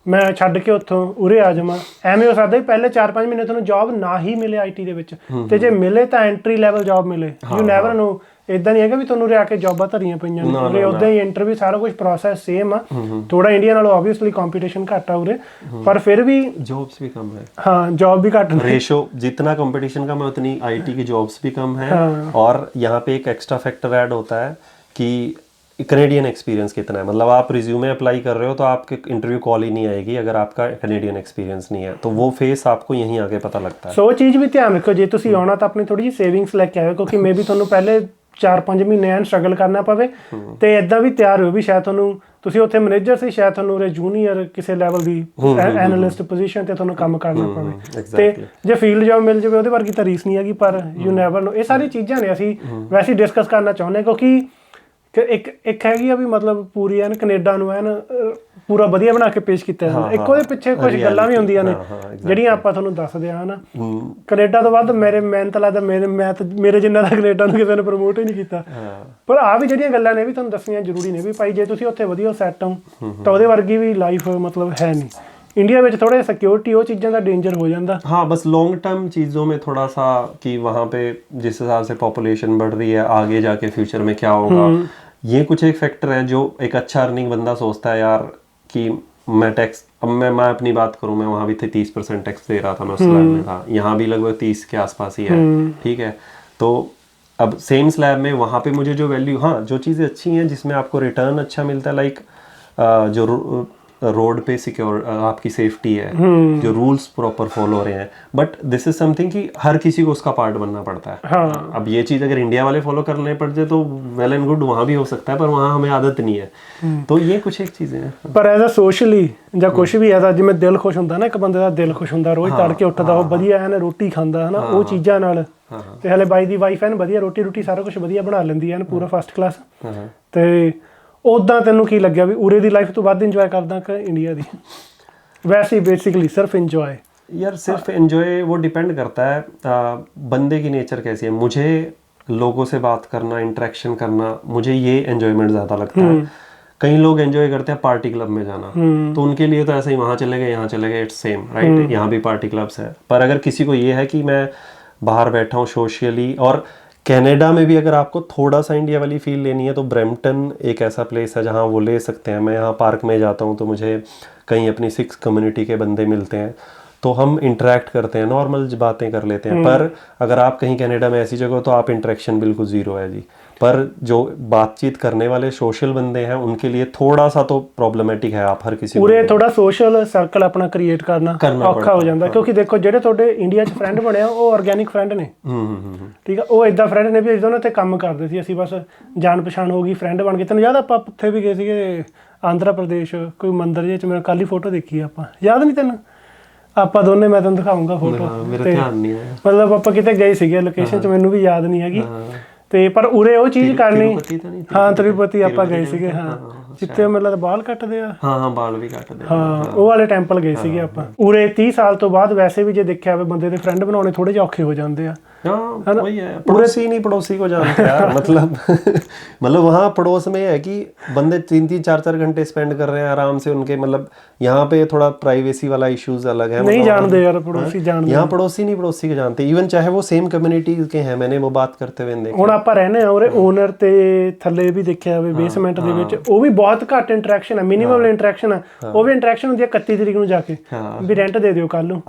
ਮੈਂ ਛੱਡ ਕੇ ਉੱਥੋਂ ਉਰੇ ਆ ਜਾਵਾਂ, ਐਵੇਂ ਹੋ ਸਕਦਾ ਵੀ ਪਹਿਲੇ 4-5 ਮਹੀਨੇ ਤੁਹਾਨੂੰ ਜੌਬ ਨਾ ਹੀ ਮਿਲੇ IT ਦੇ ਵਿੱਚ, ਤੇ ਜੇ ਮਿਲੇ ਤਾਂ ਐਂਟਰੀ ਲੈਵਲ ਜੌਬ ਮਿਲੇ, ਯੂ ਨੈਵਰ ਨੋ। ਇਦਾਂ ਨਹੀਂ ਹੈਗਾ ਵੀ ਤੁਹਾਨੂੰ ਉਰੇ ਆ ਕੇ ਜੌਬਾਂ ਧਰੀਆਂ ਪਈਆਂ ਨੇ, ਉਰੇ ਉੱਦਾਂ ਹੀ ਇੰਟਰਵਿਊ ਸਾਰਾ ਕੁਝ ਪ੍ਰੋਸੈਸ ਸੇਮ ਆ, ਥੋੜਾ ਇੰਡੀਆ ਨਾਲੋਂ ਆਬਵੀਅਸਲੀ ਕੰਪੀਟੀਸ਼ਨ ਘੱਟ ਆ ਉਰੇ, पर फिर भी जॉब्स भी कम है। हाँ, जॉब भी घट, रेशो जितना कंपटीशन कम है उतनी IT की जॉब्स भी कम है। और यहाँ पे एक एक्स्ट्रा फैक्टर ऐड होता है कि कनेडियन एक्सपीरियंस कितना है, मतलब आप रिज्यूमे अप्लाई कर रहे हो तो आपके इंटरव्यू कॉल ही नहीं आएगी अगर आपका कनेडियन एक्सपीरियंस नहीं है, तो वो फेस आपको यहीं आके पता लगता है। सो चीज़ भी ध्यान रखो, जे ਤੁਸੀਂ ਆਉਣਾ ਤਾਂ ਆਪਣੀ ਥੋੜੀ ਜਿਹੀ ਸੇਵਿੰਗਸ ਲੈ ਕੇ ਆਇਓ, ਕਿਉਂਕਿ ਮੇਬੀ ਤੁਹਾਨੂੰ ਪਹਿਲੇ 4-5 ਮਹੀਨੇ ਐਨ ਸਟਰਗਲ ਕਰਨਾ ਪਵੇ, ਤੇ ਇਦਾਂ ਵੀ ਤਿਆਰ ਹੋ ਵੀ ਸ਼ਾਇਦ ਤੁਹਾਨੂੰ, ਤੁਸੀਂ ਉੱਥੇ ਮੈਨੇਜਰ ਸੀ, ਸ਼ਾਇਦ ਤੁਹਾਨੂੰ ਉਰੇ ਜੂਨੀਅਰ ਕਿਸੇ ਲੈਵਲ ਦੀ ਐਨਾਲਿਸਟ ਪੋਜੀਸ਼ਨ ਤੇ ਤੁਹਾਨੂੰ ਕੰਮ ਕਰਨਾ ਪਵੇ, ਤੇ ਜੇ ਫੀਲਡ ਜੌਬ ਮਿਲ ਜਾਵੇ ਉਹਦੇ ਵਰਗੀ ਤਾਂ ਰੀਸ ਨਹੀਂ ਹੈਗੀ, ਪਰ ਯੂ ਨੈਵਰ ਨੋ। ਇਹ ਸਾਰੀ ਚੀਜ਼ਾਂ ਨੇ ਅਸੀਂ ਵੈਸੇ ਡਿਸਕਸ ਕਰਨਾ ਚਾਹੁੰਦੇ, ਕਿਉਂਕਿ ਇੱਕ ਹੈਗੀ ਆ ਵੀ ਮਤਲਬ ਪੂਰੀ ਐਨ ਕੈਨੇਡਾ ਨੂੰ ਐਨ ਪੂਰਾ ਵਧੀਆ ਬਣਾ ਕੇ ਪੇਸ਼ ਕੀਤਾ ਜਾਂਦਾ, ਇੱਕ ਉਹਦੇ ਪਿੱਛੇ ਕੁਝ ਗੱਲਾਂ ਵੀ ਹੁੰਦੀਆਂ ਨੇ ਜਿਹੜੀਆਂ ਆਪਾਂ ਤੁਹਾਨੂੰ ਦੱਸਦੇ ਆ ਨਾ। ਕੈਨੇਡਾ ਤੋਂ ਬਾਅਦ ਮੈਨੂੰ ਤਾਂ ਲੱਗਦਾ ਮੇਰੇ ਜਿੰਨਾ ਦਾ ਕੈਨੇਡਾ ਨੂੰ ਕਿਸੇ ਨੇ ਪ੍ਰਮੋਟ ਹੀ ਨਹੀਂ ਕੀਤਾ, ਪਰ ਆ ਵੀ ਜਿਹੜੀਆਂ ਗੱਲਾਂ ਨੇ ਵੀ ਤੁਹਾਨੂੰ ਦੱਸਣੀਆਂ ਜ਼ਰੂਰੀ ਨੇ ਵੀ ਭਾਈ ਜੇ ਤੁਸੀਂ ਉੱਥੇ ਵਧੀਆ ਸੈੱਟ ਹੋ ਤਾਂ ਉਹਦੇ ਵਰਗੀ ਵੀ ਲਾਈਫ ਮਤਲਬ है नहीं। इंडिया में थोड़े सिक्योरिटी वो चीज़ों का डेंजर हो जाता। हाँ, बस लॉन्ग टर्म चीज़ों में थोड़ा सा कि वहाँ पे जिस हिसाब से पॉपुलेशन बढ़ रही है, आगे जाके फ्यूचर में क्या होगा, ये कुछ एक फैक्टर है जो एक अच्छा अर्निंग बंदा सोचता है यार कि मैं टैक्स, अब मैं अपनी बात करूँ, मैं वहाँ भी थे 30% टैक्स दे रहा था, मैं उस स्लैब में था, यहाँ भी लगभग 30 के आसपास ही है, ठीक है। तो अब सेम स्लैब में वहाँ पे मुझे जो वैल्यू, हाँ जो चीज़ें अच्छी हैं जिसमें आपको रिटर्न अच्छा मिलता है, लाइक जो रोड पे सिक्योर आपकी सेफ्टी है, जो रूल्स प्रॉपर फॉलो हो रहे हैं, बट दिस इज समथिंग कि हर किसी को उसका पार्ट बनना पड़ता है। हाँ। अब ये चीज़ अगर इंडिया वाले फॉलो करने पड़ जाए तो वेल एंड गुड, वहाँ भी हो सकता है, पर वहाँ हमें आदत नहीं है। तो ये कुछ एक चीज़ें हैं। पर एज अ सोशली ਜਾਂ ਕੁਛ ਵੀ ਐਸਾ ਜਿਵੇਂ ਦਿਲ ਖੁਸ਼ ਹੁੰਦਾ ਨਾ, ਇੱਕ ਬੰਦੇ ਦਾ ਦਿਲ ਖੁਸ਼ ਹੁੰਦਾ, ਰੋਜ਼ ਤੜਕੇ ਉੱਠਦਾ ਉਹ ਵਧੀਆ ਐਨ ਰੋਟੀ ਖਾਂਦਾ ਹੈ ਨਾ, ਉਹ ਚੀਜ਼ਾਂ ਨਾਲ, ਤੇ ਹਲੇ ਬਾਈ ਦੀ ਵਾਈਫ ਐਨ ਵਧੀਆ ਰੋਟੀ ਸਾਰਾ ਕੁਝ ਵਧੀਆ ਬਣਾ ਲੈਂਦੀ ਐਨ ਪੂਰਾ ਫਸਟ ਕਲਾਸ। ਤੇ ਉਦਾਂ ਤੈਨੂੰ ਕੀ ਲੱਗਿਆ ਵੀ ਉਰੇ ਦੀ ਲਾਈਫ ਤੋਂ ਵੱਧ ਇੰਜੋਏ ਕਰਦਾ ਕਿ ਇੰਡੀਆ ਦੀ? वैसे बेसिकली सिर्फ एंजॉय? यार सिर्फ एंजॉय वो डिपेंड करता है बंदे की नेचर कैसी है। मुझे लोगों से बात करना, इंटरेक्शन करना, मुझे ये एंजॉयमेंट ज़्यादा लगता है। कई लोग एंजॉय करते हैं पार्टी क्लब में जाना, तो उनके लिए तो ऐसे ही वहाँ चले गए यहाँ चले गए, इट्स सेम राइट, यहाँ भी पार्टी क्लब्स हैं। पर अगर किसी को ये है कि मैं बाहर बैठा हूँ सोशली, और कनाडा में भी अगर आपको थोड़ा सा इंडिया वाली फील लेनी है तो ब्रैम्पटन एक ऐसा प्लेस है जहाँ वो ले सकते हैं। मैं यहाँ पार्क में जाता हूँ तो मुझे कहीं अपनी सिक्स कम्युनिटी के बंदे मिलते हैं, तो हम इंटरेक्ट करते हैं, नॉर्मल बातें कर लेते हैं। पर अगर आप कहीं कनाडा में ऐसी जगह हो तो आप इंटरेक्शन बिल्कुल ज़ीरो है जी। पर जो बातचीत करने वाले सोशल बंदे हैं उनके लिए थोड़ा सा तो प्रॉब्लमेटिक है। आप हर किसी पूरे थोड़ा सोशल सर्कल अपना क्रिएट करना औखा हो जाता है, क्योंकि देखो ਜਿਹੜੇ ਤੁਹਾਡੇ ਇੰਡੀਆ 'ਚ ਫਰੈਂਡ ਬਣੇ ਆ ਉਹ ਆਰਗੈਨਿਕ ਫਰੈਂਡ ਨੇ, ਠੀਕ ਆ, ਉਹ ਇਦਾਂ ਫਰੈਂਡ ਨੇ ਵੀ ਜਦੋਂ ਉੱਥੇ ਕੰਮ ਕਰਦੇ ਸੀ, ਅਸੀਂ ਬਸ ਜਾਣ ਪਛਾਣ ਹੋ ਗਈ, ਫਰੈਂਡ ਬਣ ਗਏ। ਤੈਨੂੰ ਯਾਦ ਆਪਾਂ ਉੱਥੇ ਵੀ ਗਏ ਸੀਗੇ ਆਂਧਰਾ ਪ੍ਰਦੇਸ਼, ਕੋਈ ਮੰਦਿਰ ਜਿਹੇ 'ਚ, ਮੈਂ ਕੱਲ ਹੀ ਫੋਟੋ ਦੇਖੀ ਆਪਾਂ, ਯਾਦ ਨਹੀਂ ਤੈਨੂੰ? ਆਪਾਂ ਦੋਨੇ, ਮੈਂ ਤੁਹਾਨੂੰ ਦਿਖਾਉਂਗਾ ਫੋਟੋ, ਮਤਲਬ ਆਪਾਂ ਕਿਤੇ ਗਏ ਸੀਗੇ ਲੋਕੇਸ਼ਨ 'ਚ, ਮੈਨੂੰ ਵੀ ਯਾਦ ਨਹੀਂ ਹੈਗੀ। ਤੇ ਪਰ ਉਰੇ ਉਹ ਚੀਜ਼ ਕਰਨੀ, ਹਾਂ ਤਿਰੂਪਤੀ ਆਪਾਂ ਗਏ ਸੀਗੇ, ਹਾਂ ਜਿੱਥੇ ਮਤਲਬ ਬਾਲ ਕੱਟਦੇ ਆ, ਹਾਂ ਬਾਲ ਵੀ ਕੱਟਦੇ, ਹਾਂ ਉਹ ਵਾਲੇ ਟੈਂਪਲ ਗਏ ਸੀਗੇ ਆਪਾਂ। ਉਰੇ 30 ਸਾਲ ਤੋਂ ਬਾਅਦ ਵੈਸੇ ਵੀ ਜੇ ਦੇਖਿਆ ਹੋਵੇ ਬੰਦੇ ਦੇ ਫਰੈਂਡ ਬਣਾਉਣੇ ਥੋੜੇ ਜਿਹਾ ਔਖੇ ਹੋ ਜਾਂਦੇ ਆ, हाँ वही है, पड़ोसी नहीं पड़ोसी को जानते यार। मतलब वहाँ पड़ोस में है कि बंदे 3-3 4-4 घंटे स्पेंड कर रहे हैं आराम से उनके, मतलब यहाँ पे थोड़ा प्राइवेसी वाला इश्यूज अलग है, नहीं जानते यार पड़ोसी, जानते यहाँ पड़ोसी नहीं पड़ोसी को जानते, इवन चाहे वो सेम कम्युनिटी के हैं। मैंने वो बात करते हुए देखा। ਹੁਣ ਆਪਾਂ ਰਹਿੰਦੇ ਆ ਉਰੇ ਓਨਰ ਤੇ ਥੱਲੇ ਵੀ ਦੇਖਿਆ ਹੋਵੇ ਬੇਸਮੈਂਟ ਦੇ ਵਿੱਚ, ਉਹ ਵੀ ਬਹੁਤ ਘੱਟ ਇੰਟਰੈਕਸ਼ਨ ਹੈ, ਮਿਨੀਮਮ ਇੰਟਰੈਕਸ਼ਨ ਆ। ਉਹ ਵੀ ਇੰਟਰੈਕਸ਼ਨ ਹੁੰਦੀ ਹੈ 31 ਤਰੀਕ ਨੂੰ ਜਾ ਕੇ ਵੀ ਰੈਂਟ ਦੇ ਦਿਓ ਕੱਲ ਨੂੰ।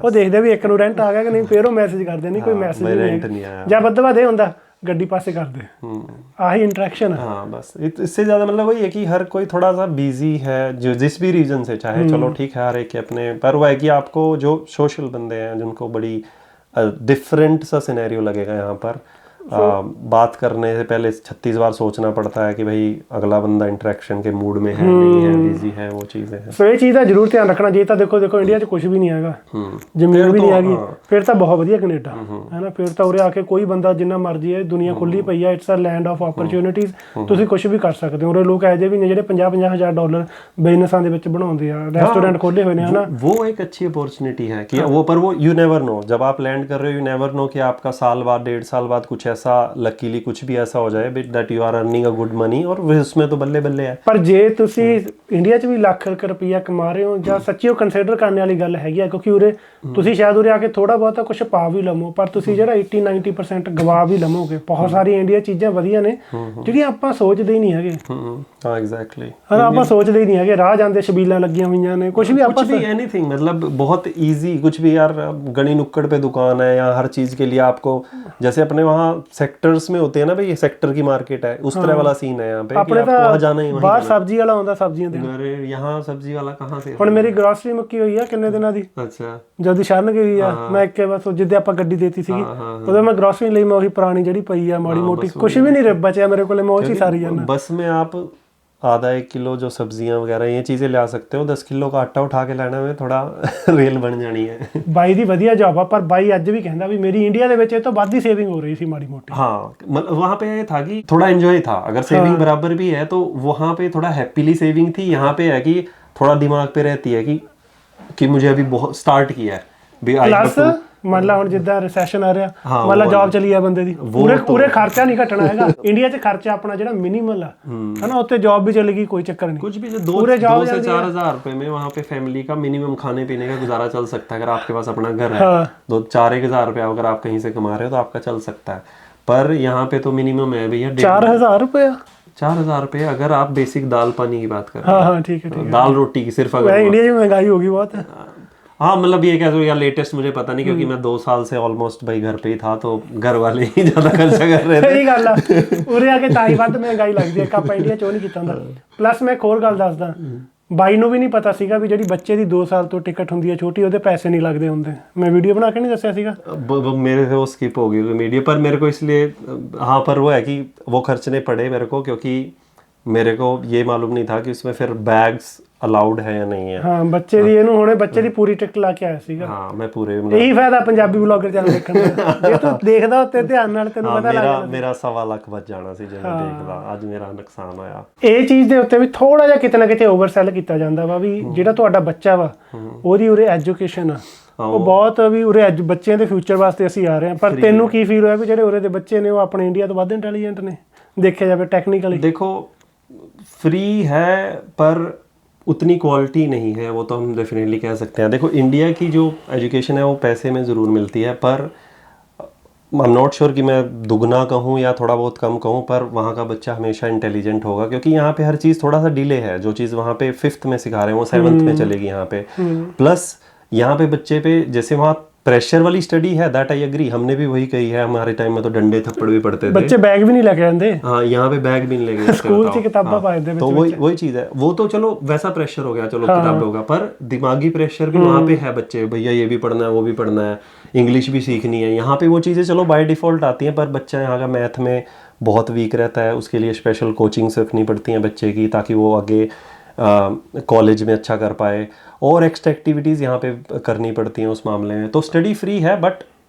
ਉਹ ਦੇਖਦੇ ਵੀ ਇੱਕ ਨੂੰ ਰੈਂਟ ਆ ਗਿਆ ਕਿ ਨਹੀਂ, ਫਿਰ ਉਹ ਮੈਸੇਜ ਕਰਦੇ ਨਹੀਂ, ਕੋਈ ਮੈਸੇਜ ਨਹੀਂ ਆਇਆ, ਜਾਂ ਬੱਦਵਾ ਦੇ ਹੁੰਦਾ गड्डी पासे कर दे। आही इंटरेक्शन है। हाँ बस इससे ज्यादा मतलब वही है कि हर कोई थोड़ा सा बिजी है, जो जिस भी रीजन से, चाहे चलो ठीक है हर एक के अपने, पर वो है कि आपको जो सोशल बंदे हैं जिनको बड़ी डिफरेंट सा सिनेरियो लगेगा यहाँ पर, बात करने से पहले 36 बार सोचना पड़ता है कि भाई अगला बंदा इंटरेक्शन के मूड में है नहीं है, बिजी है, वो चीज़ें हैं। सो ये चीज़ का जरूर ध्यान रखना चाहिए। देखो इंडिया 'ਚ कुछ भी नहीं हैगा, ਜ਼ਮੀਨ ਵੀ ਨਹੀਂ ਹੈਗੀ, ਫਿਰ ਤਾਂ ਬਹੁਤ ਵਧੀਆ ਕੈਨੇਡਾ ਹੈ ਨਾ। ਫਿਰ ਤਾਂ ਉਰੇ ਆ ਕੇ ਕੋਈ ਬੰਦਾ ਜਿੰਨਾ ਮਰਜ਼ੀ ਹੈ, ਦੁਨੀਆ ਖੁੱਲੀ ਪਈ ਹੈ, it's a land of opportunities. ਤੁਸੀਂ ਕੁਝ ਵੀ ਕਰ ਸਕਦੇ ਹੋ। ਉਰੇ ਲੋਕ ਇਹੋ ਜਿਹੇ ਵੀ ਨੇ ਜਿਹੜੇ $50,000 ਬਿਜ਼ਨਸਾਂ ਦੇ ਵਿੱਚ ਬਣਾਉਂਦੇ ਆ, ਰੈਸਟੋਰੈਂਟ ਖੋਲੇ ਹੋਏ ਨੇ ਹੈ ਨਾ। वो एक अच्छी अपॉर्चुनिटी है कि वो, पर वो यू नेवर नो, जब आप लैंड कर रहे हो यू नेवर नो कि आपका साल बाद 1.5 साल बाद कुछ ऐसा लकीली कुछ भी ऐसा हो जाए that you are earning a good money, और उसमें तो बल्ले बल्ले है। ਪਰ ਜੇ ਤੁਸੀਂ ਇੰਡੀਆ 'ਚ ਵੀ ਲੱਖ ਰੁਪਈਆ ਕਮਾ ਰਹੇ ਹੋ, ਜਾਂ ਸੱਚੀ ਉਹ ਕੰਸੀਡਰ ਕਰਨ ਵਾਲੀ ਗੱਲ ਹੈਗੀ ਆ, ਕਿਉਂਕਿ ਉਰੇ ਤੁਸੀਂ ਸ਼ਾਇਦ ਉਰੇ ਆ ਕੇ ਥੋੜਾ ਬਹੁਤਾ ਕੁਝ ਪਾ ਵੀ ਲਵੋ, ਪਰ ਤੁਸੀਂ ਜਿਹੜਾ 80-90% ਗਵਾ ਵੀ ਲਵੋਗੇ। ਬਹੁਤ ਸਾਰੀ ਇੰਡੀਆ ਚੀਜ਼ਾਂ ਵਧੀਆ ਨੇ ਜਿਹੜੀਆਂ ਆਪਾਂ ਸੋਚਦੇ ਹੀ ਨਹੀਂ ਹੈਗੇ। ਹਾਂ ਐਗਜ਼ੈਕਟਲੀ, ਹਾਂ ਆਪਾਂ ਸੋਚਦੇ ਹੀ ਨਹੀਂ ਹੈਗੇ। ਰਾਹ ਜਾਂਦੇ ਛਬੀਲਾਂ ਲੱਗੀਆਂ ਹੋਈਆਂ ਨੇ, ਕੁਝ ਵੀ ਆਪਾਂ एनीथिंग, मतलब बहुत इजी कुछ भी यार। गणी नुक्कड़ पे दुकान है या हर चीज के लिए आपको, जैसे अपने वहाँ सेक्टर्स में होते हैं ना भाई, ये सेक्टर की मार्केट है, उस तरह वाला सीन है यहाँ पे कि आपको वहाँ जाना ही, बाहर सब्जी वाला आਉਂਦਾ ਸਬਜ਼ੀਆਂ ਦੇ। अरे यहाँ सब्जी वाला कहाँ से? ਹੁਣ ਮੇਰੀ ਗਰੋਸਰੀ ਮੁੱਕੀ ਹੋਈ ਆ ਕਿੰਨੇ ਦਿਨਾਂ ਦੀ। ਅੱਛਾ, ਜਦ ਸ਼ਰਨ ਗਈ ਆ ਮੈਂ ਇੱਕ ਬਸ ਜਿੱਦੇ ਆਪਾਂ ਗੱਡੀ ਦੇਤੀ ਸੀਗੀ, ਉਹਦੇ ਮੈਂ ਗਰੋਸਰੀ ਲਈ ਮੈਂ ਉਹੀ ਪੁਰਾਣੀ ਜਿਹੜੀ ਪਈ ਆ ਮਾੜੀ ਮੋਟੀ, ਕੁਝ ਵੀ ਨਹੀਂ ਬਚਿਆ ਮੇਰੇ ਕੋਲੇ, ਮੈਂ ਉਹ ਚੀਜ਼ ਸਾਰੀ ਜਾਂਦਾ। बस में आप आधा 1 किलो जो सब्जियां वगैरह ये चीजें ला सकते हो, 10 किलो का आटा उठा के लाना में थोड़ा रेल बन जानी है। ਬਾਈ ਦੀ ਵਧੀਆ ਜੌਬ ਆ, ਪਰ ਬਾਈ ਅੱਜ ਵੀ ਕਹਿੰਦਾ ਵੀ ਮੇਰੀ ਇੰਡੀਆ ਦੇ ਵਿੱਚ ਇਹ ਤੋਂ ਵੱਧ ਹੀ ਸੇਵਿੰਗ ਹੋ ਰਹੀ ਸੀ ਮਾੜੀ ਮੋਟੀ। हाँ मतलब वहाँ पे ये था कि थोड़ा एंजॉय था, अगर सेविंग बराबर भी है तो वहाँ पे थोड़ा हैप्पीली सेविंग थी। यहाँ पे है कि थोड़ा दिमाग पे रहती है कि मुझे अभी बहुत स्टार्ट किया है भी। प्लस ਮੰਨ ਲਾ ਹੁਣ ਜਿੱਦਾਂ ਰਿਸੈਸ਼ਨ ਆ ਰਿਹਾ, ਮੰਨ ਲਾ ਜੌਬ ਚਲੀ ਆ ਬੰਦੇ ਦੀ, ਪੂਰੇ ਖਰਚਾ ਨਹੀਂ ਘਟਣਾ ਹੈਗਾ। ਇੰਡੀਆ 'ਚ ਖਰਚਾ ਆਪਣਾ ਜਿਹੜਾ ਮਿਨੀਮਲ ਆ ਹੈ ਨਾ, ਉੱਥੇ ਜੌਬ ਵੀ ਚਲੇਗੀ ਕੋਈ ਚੱਕਰ नहीं, कुछ भी 2 से 4 हज़ार रुपए में वहाँ पे फैमिली का मिनिमम खाने पीने का गुजारा चल सकता है। अगर आपके पास अपना घर है 2-4 हज़ार रुपया अगर आप कहीं से कमा रहे हो तो आपका चल सकता है। पर यहाँ पे तो मिनिमम है भैया 4,000 रुपया। 4,000 रुपये अगर आप बेसिक दाल पानी की बात करें। हाँ ठीक है। दाल रोटी की सिर्फ, अगर इंडिया में महंगाई होगी बहुत है। हाँ मतलब ये कह दो यार, लेटेस्ट मुझे पता नहीं क्योंकि मैं 2 साल से ऑलमोस्ट भाई घर पे ही था, तो घर वाले ही ज्यादा खर्चा कर रहे थे। सही गल है, उरे आके ताई ਵੱਧ ਮਹਿੰਗਾਈ ਲੱਗਦੀ ਹੈ, ਆਪਾਂ ਇੰਡੀਆ 'ਚ ਉਹ ਨਹੀਂ ਕੀਤਾ ਹੁੰਦਾ। ਪਲੱਸ ਮੈਂ ਇੱਕ ਹੋਰ ਗੱਲ ਦੱਸਦਾ, ਬਾਈ ਨੂੰ ਵੀ ਨਹੀਂ ਪਤਾ ਸੀਗਾ ਵੀ ਜਿਹੜੀ ਬੱਚੇ ਦੀ 2 ਸਾਲ ਤੋਂ ਟਿਕਟ ਹੁੰਦੀ ਹੈ ਛੋਟੀ, ਉਹਦੇ ਪੈਸੇ ਨਹੀਂ ਲੱਗਦੇ ਹੁੰਦੇ। मैं वीडियो बना के नहीं दसिया सीगा, मेरे से वो स्किप हो गई वीडियो, पर मेरे को इसलिए हाँ, पर वो है कि वो खर्चने पड़े मेरे को, क्योंकि मेरे को ये मालूम नहीं था कि उसमें फिर बैग्स अलाउड है या नहीं है। हाँ ਬੱਚੇ ਦੀ ਇਹਨੂੰ ਹੁਣੇ ਬੱਚੇ ਦੀ ਪੂਰੀ ਟਿਕਟ ਲਾ ਕੇ ਆਇਆ ਸੀਗਾ। हाँ मैं पूरे, ਇਹੀ ਫਾਇਦਾ ਪੰਜਾਬੀ ਵਲੌਗਰ ਚੈਨਲ ਦੇਖਣ ਦਾ, ਜੇ ਤੂੰ ਦੇਖਦਾ ਉੱਤੇ ਧਿਆਨ ਨਾਲ ਤੈਨੂੰ ਪਤਾ ਲੱਗ ਜਾਂਦਾ। ਮੇਰਾ 1.25 ਲੱਖ ਬਚ ਜਾਣਾ ਸੀ ਜੇ ਮੈਂ ਦੇਖਦਾ, ਅੱਜ ਮੇਰਾ ਨੁਕਸਾਨ ਹੋਇਆ। ਇਹ ਚੀਜ਼ ਦੇ ਉੱਤੇ ਵੀ ਥੋੜਾ ਜਿਹਾ ਕਿਤੇ ਨਾ ਕਿਤੇ ਓਵਰਸੈਲ ਕੀਤਾ ਜਾਂਦਾ ਵਾ ਵੀ ਜਿਹੜਾ ਤੁਹਾਡਾ ਬੱਚਾ ਵਾ ਉਹਦੀ ਉਰੇ ਐਜੂਕੇਸ਼ਨ ਆ, ਉਹ ਬਹੁਤ ਵੀ ਉਰੇ ਬੱਚਿਆਂ ਦੇ ਫਿਊਚਰ ਵਾਸਤੇ ਅਸੀਂ ਆ ਰਹੇ ਹਾਂ। ਪਰ ਤੈਨੂੰ ਕੀ ਫੀਲ ਹੋਇਆ ਵੀ ਜਿਹੜੇ ਉਰੇ ਦੇ ਬੱਚੇ ਨੇ ਉਹ ਆਪਣੇ ਇੰਡੀਆ ਤੋਂ ਵੱਧ ਇੰਟੈਲੀਜੈਂਟ ਨੇ ਦੇਖਿਆ ਜਾਵੇ ਟੈਕਨੀਕਲੀ? देखो फ्री है पर उतनी क्वालिटी नहीं है, वो तो हम डेफिनेटली कह सकते हैं। देखो इंडिया की जो एजुकेशन है वो पैसे में ज़रूर मिलती है, पर आई एम नॉट श्योर कि मैं दुगना कहूँ या थोड़ा बहुत कम कहूँ, पर वहाँ का बच्चा हमेशा इंटेलिजेंट होगा, क्योंकि यहाँ पे हर चीज़ थोड़ा सा डिले है। जो चीज़ वहाँ पे 5th में सिखा रहे हैं वो 7th में चलेगी यहाँ पे। प्लस यहाँ पे बच्चे पे जैसे वहाँ प्रेशर वाली स्टडी है, दैट आई एग्री, हमने भी वही कही है। हमारे टाइम में तो डंडे थप्पड़ भी पड़ते थे, बच्चे बैग भी नहीं लेके आते। हाँ यहाँ पे बैग भी नहीं लेके स्कूल की किताबें पाए थे, तो वही चीज है। वो तो चलो वैसा प्रेशर हो गया, चलो किताब होगा, पर दिमागी प्रेशर भी वहाँ पे है। बच्चे भैया ये भी पढ़ना है वो भी पढ़ना है, इंग्लिश भी सीखनी है। यहाँ पे वो चीजें चलो बाय डिफॉल्ट आती हैं, पर बच्चा यहाँ का मैथ में बहुत वीक रहता है, उसके लिए स्पेशल कोचिंग्स रखनी पड़ती हैं बच्चे की, ताकि वो आगे कॉलेज में अच्छा कर पाए, और एक्स्ट्रा एक्टिविटीज़ यहाँ पे करनी पड़ती हैं उस मामले में। तो स्टडी फ्री है, बट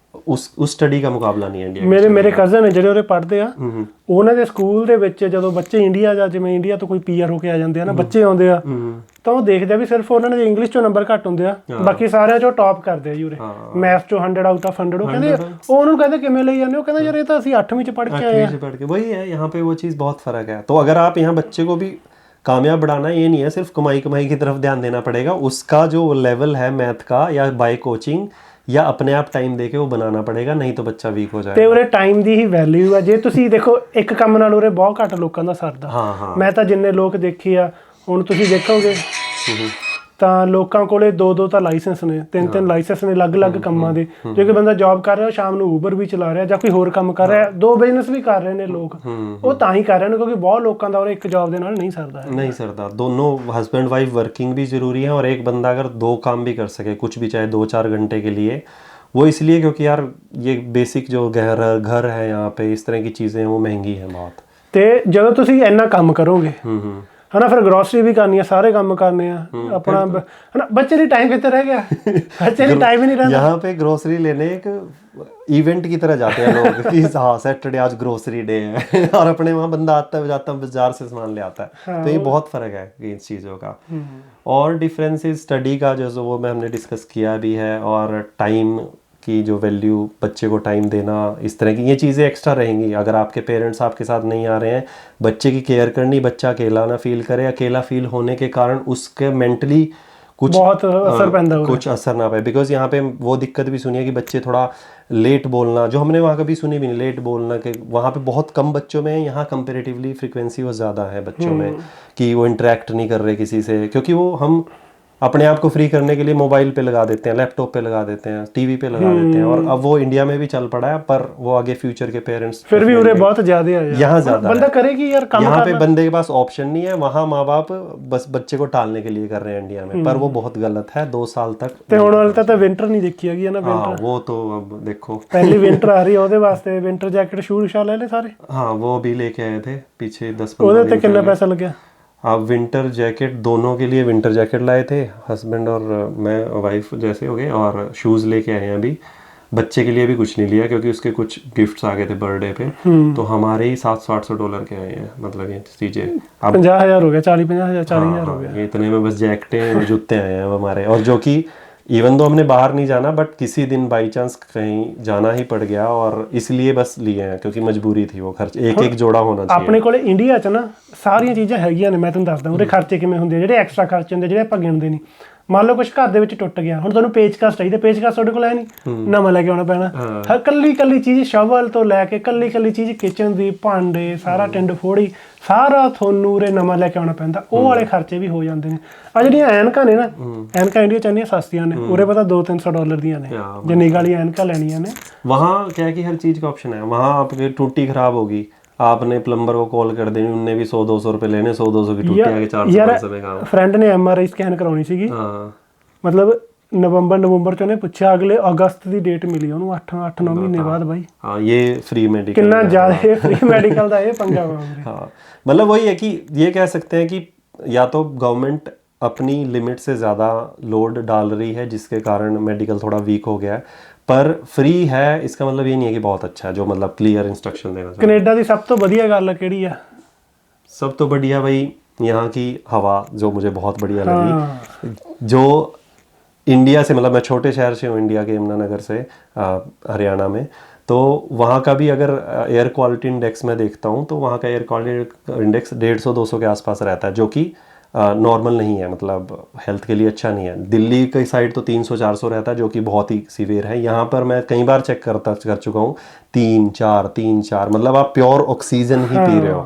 ਉਸ ਸਟੱਡੀ ਦਾ ਮੁਕਾਬਲਾ ਨਹੀਂ ਇੰਡੀਆ। ਮੇਰੇ ਕਜ਼ਨ ਨੇ ਜਿਹੜੇ ਉਰੇ ਪੜ੍ਹਦੇ ਆ, ਉਹਨਾਂ ਦੇ ਸਕੂਲ ਦੇ ਵਿੱਚ ਜਦੋਂ ਬੱਚੇ ਇੰਡੀਆ ਜਾਂ ਜਿਵੇਂ ਇੰਡੀਆ ਤੋਂ ਕੋਈ ਪੀਆਰ ਹੋ ਕੇ ਆ ਜਾਂਦੇ ਆ ਨਾ, ਬੱਚੇ ਆਉਂਦੇ ਆ ਤਾਂ ਉਹ ਦੇਖਦੇ ਆ ਵੀ ਸਿਰਫ ਉਹਨਾਂ ਦੇ ਇੰਗਲਿਸ਼ ਚੋਂ ਨੰਬਰ ਘੱਟ ਹੁੰਦੇ ਆ, ਬਾਕੀ ਸਾਰਿਆਂ ਚੋਂ ਟੌਪ ਕਰਦੇ ਆ ਜੀ ਉਰੇ, ਮੈਥ ਚੋਂ 100 ਆਊਟ ਆਫ 100। ਉਹ ਕਹਿੰਦੇ ਉਹ ਉਹਨੂੰ ਕਹਿੰਦੇ ਕਿਵੇਂ ਲਈ ਜਾਂਦੇ, ਉਹ ਕਹਿੰਦਾ ਯਾਰ ਇਹ ਤਾਂ ਅਸੀਂ 8ਵੀਂ ਚ पढ़ के आए हैं। वही है, यहाँ पे वो चीज़ बहुत फ़र्क है। तो अगर आप यहाँ बच्चे को भी कामयाब बढ़ाना, ये नहीं है सिर्फ कमाई की तरफ ध्यान देना पड़ेगा, उसका जो लेवल है मैथ का या बाय कोचिंग या अपने आप टाइम दे के वो बनाना पड़ेगा, नहीं तो बच्चा वीक हो जाएगा। ਤੇ ਉਰੇ ਟਾਈਮ ਦੀ ਹੀ ਵੈਲਿਊ ਆ। ਜੇ ਤੁਸੀਂ ਦੇਖੋ ਇੱਕ ਕੰਮ ਨਾਲ ਉਰੇ ਬਹੁਤ ਘੱਟ ਲੋਕਾਂ ਦਾ ਸਰਦਾ। ਹਾਂ ਮੈਂ ਤਾਂ ਜਿੰਨੇ ਲੋਕ ਦੇਖੇ ਆ, ਹੁਣ ਤੁਸੀਂ ਦੇਖੋਗੇ ਤਾਂ ਲੋਕਾਂ ਕੋਲੇ 2 ਤਾਂ ਲਾਇਸੈਂਸ ਨੇ, 3 ਲਾਇਸੈਂਸ ਨੇ ਅਲੱਗ-ਅਲੱਗ ਕੰਮਾਂ ਦੇ। ਜੇ ਕੋਈ ਬੰਦਾ ਜੌਬ ਕਰ ਰਿਹਾ, ਸ਼ਾਮ ਨੂੰ ਊਬਰ ਵੀ ਚਲਾ ਰਿਹਾ ਜਾਂ ਕੋਈ ਹੋਰ ਕੰਮ ਕਰ ਰਿਹਾ, 2 ਬਿਜ਼ਨਸ ਵੀ ਕਰ ਰਹੇ ਨੇ ਲੋਕ। ਉਹ ਤਾਂ ਹੀ ਕਰ ਰਹੇ ਨੇ ਕਿਉਂਕਿ ਬਹੁਤ ਲੋਕਾਂ ਦਾ ਉਰੇ ਇੱਕ ਜੌਬ ਦੇ ਨਾਲ नहीं सरता है। नहीं सरता। दोनों हस्बैंड वाइफ वर्किंग भी जरूरी है, और एक बंदा अगर 2 काम भी कर सके, कुछ भी चाहे 2-4 घंटे के लिए, वो इसलिए क्योंकि यार ये बेसिक जो घर है यहाँ पे, इस तरह की चीज़ें वो महंगी हैं बहुत। ਤੇ ਜਦੋਂ ਤੁਸੀਂ ਇੰਨਾ ਕੰਮ ਕਰੋਗੇ है ना, फिर ग्रोसरी भी करनी है, सारे काम करने हैं अपना, है ना। बच्चे लिए टाइम कितने रह गया, बच्चे लिए टाइम ही नहीं रहता। यहाँ पे ग्रोसरी लेने एक इवेंट की तरह जाते हैं लोग कि हाँ सैटरडे आज ग्रोसरी डे है और अपने वहाँ बंदा आता है जाता है बाजार से सामान ले आता है। तो ये बहुत फर्क है इन चीज़ों का। और डिफरेंस इज स्टडी का, जैसे वो में हमने डिस्कस किया भी है, और टाइम की जो वैल्यू, बच्चे को टाइम देना, इस तरह की ये चीज़ें एक्स्ट्रा रहेंगी। अगर आपके पेरेंट्स आपके साथ नहीं आ रहे हैं, बच्चे की केयर करनी, बच्चा अकेला ना फील करे, अकेला फील होने के कारण उसके मेंटली कुछ बहुत असर पैदा हो, कुछ असर ना पाए। बिकॉज यहाँ पे वो दिक्कत भी सुनी है कि बच्चे थोड़ा लेट बोलना, जो हमने वहाँ कभी सुनी भी नहीं, लेट बोलना के वहाँ पे बहुत कम बच्चों में, यहाँ कंपेरेटिवली फ्रिक्वेंसी वो ज़्यादा है बच्चों में कि वो इंटरेक्ट नहीं कर रहे किसी से, क्योंकि वो हम अपने आप को फ्री करने के लिए मोबाइल पे लगा देते हैं, लैपटॉप पे लगा देते हैं, टीवी पे लगा देते हैं। और अब वो इंडिया में भी चल पड़ा है, पर वो आगे फ्यूचर के पेरेंट्स फिर भी उन्हें बहुत ज्यादा है, यहाँ ज्यादा बंदा करेगी यार काम। यहाँ पे बंदे के पास ऑप्शन नहीं है, वहाँ माँ बाप बस बच्चे को टालने के लिए कर रहे हैं इंडिया में, पर वो बहुत गलत है। 2 साल तक होने वाला तो विंटर नहीं देखी है ना, विंटर वो तो अब देखो पहली विंटर आ रही है, ਉਹਦੇ ਵਾਸਤੇ विंटर जैकेट शूज ले ले सारे। हाँ वो भी लेके आए थे पीछे 10-15 दिन। कितना पैसा लग गया? आप विंटर जैकेट, दोनों के लिए विंटर जैकेट लाए थे, हस्बैंड और मैं, वाइफ जैसे हो गए, और शूज़ लेके आए हैं अभी। बच्चे के लिए भी कुछ नहीं लिया क्योंकि उसके कुछ गिफ्ट्स आ गए थे बर्थडे पे, तो हमारे ही $700-800 के आए हैं, मतलब ये चीज़ें। अब 50,000 हो गया, 40-50,000 40,000 हो गया। ये इतने में बस जैकेटें और जूते आए हैं हमारे। और जो कि इवन तो हमने बाहर नहीं जाना, बट किसी दिन बाई चांस कहीं जाना ही पड़ गया, और इसलिए बस लिए हैं क्योंकि मजबूरी थी। वो खर्च एक जोड़ा होना चाहिए। ਆਪਣੇ ਕੋਲੇ ਇੰਡੀਆ 'ਚ ਨਾ ਸਾਰੀਆਂ ਚੀਜ਼ਾਂ ਹੈਗੀਆਂ ਨੇ, ਮੈਂ ਤੁਹਾਨੂੰ ਦੱਸਦਾ ਉਹਦੇ ਖਰਚੇ ਕਿਵੇਂ ਹੁੰਦੇ, ਜਿਹੜੇ ਐਕਸਟਰਾ ਖਰਚੇ ਹੁੰਦੇ ਜਿਹੜੇ ਆਪਾਂ ਗਿਣਦੇ ਨਹੀਂ। ਮੰਨ ਲਓ ਕੁਝ ਘਰ ਦੇ ਵਿੱਚ ਟੁੱਟ ਗਿਆ, ਹੁਣ ਤੁਹਾਨੂੰ ਪੇਚਕਸ ਚਾਹੀਦਾ, ਪੇਚਕਸ ਤੁਹਾਡੇ ਕੋਲ ਹੈ ਨਹੀਂ, ਨਵਾਂ ਲੈ ਕੇ ਆਉਣਾ ਪੈਣਾ। ਹਰ ਕੱਲੀ ਚੀਜ਼, ਸ਼ਵਲ ਤੋਂ ਲੈ ਕੇ ਕੱਲੀ ਚੀਜ਼, ਕਿਚਨ ਦੀ, ਭਾਂਡੇ, ਸਾਰਾ ਟਿੰਡ ਫੋੜੀ, ਸਾਰਾ ਤੁਹਾਨੂੰ ਉਰੇ ਨਵਾਂ ਲੈ ਕੇ ਆਉਣਾ ਪੈਂਦਾ। ਉਹ ਵਾਲੇ ਖਰਚੇ ਵੀ ਹੋ ਜਾਂਦੇ ਨੇ। ਆ ਜਿਹੜੀਆਂ ਐਨਕਾਂ ਨੇ ਨਾ, ਐਨਕਾਂ ਇੰਡੀਆ 'ਚ ਇੰਨੀਆਂ ਸਸਤੀਆਂ ਨੇ, ਉਰੇ ਪਤਾ $200-300 ਦੀਆਂ ਨੇ ਜੇ ਨਿਗਾਹ ਵਾਲੀਆਂ ਐਨਕਾਂ ਲੈਣੀਆਂ ने। वहाँ क्या है कि हर चीज़ का ऑप्शन है। वहाँ आपकी टूटी खराब होगी, आपने प्लम्बर को कॉल कर देनी, उनने भी 100-200 रुपए लेने, 100-200 की टूटी आगे 400 में काम। फ्रेंड ने MRI स्कैन करवानी ਸੀਗੀ, मतलब ਨਵੰਬਰ ਚ ਉਹਨੇ ਪੁੱਛਿਆ, ਅਗਲੇ ਅਗਸਤ ਦੀ ਡੇਟ ਮਿਲੀ ਉਹਨੂੰ, 8-9 ਮਹੀਨੇ ਬਾਅਦ। ਬਾਈ हाँ ये फ्री मेडिकल, कितना ज्यादा फ्री मेडिकल ਦਾ ਇਹ पंगा ਵਾ। हाँ मतलब वही है कि ये कह सकते हैं कि या तो गवर्नमेंट अपनी लिमिट से ज़्यादा लोड डाल रही है, जिसके कारण मेडिकल थोड़ा वीक हो गया है, पर फ्री है इसका मतलब ये नहीं है कि बहुत अच्छा है, जो मतलब क्लियर इंस्ट्रक्शन देना चाहिए। कनेडा ਦੀ ਸਭ ਤੋਂ ਵਧੀਆ ਗੱਲ ਕਿਹੜੀ ਆ? सब तो बढ़िया भाई यहाँ की हवा, जो मुझे बहुत बढ़िया लगी। जो इंडिया से, मतलब मैं छोटे शहर से हूँ, इंडिया के यमुनानगर से, हरियाणा में, तो वहाँ का भी अगर एयर क्वालिटी इंडेक्स में देखता हूँ, तो वहाँ का एयर क्वालिटी इंडेक्स 150-200 के आसपास रहता है, जो कि नॉर्मल नहीं है, मतलब हेल्थ के लिए अच्छा नहीं है। दिल्ली की साइड तो 300-400 रहता है, जो कि बहुत ही सीवियर है। यहाँ पर मैं कई बार चेक कर चुका हूँ, 3-4, मतलब आप प्योर ऑक्सीजन ही पी रहे हो,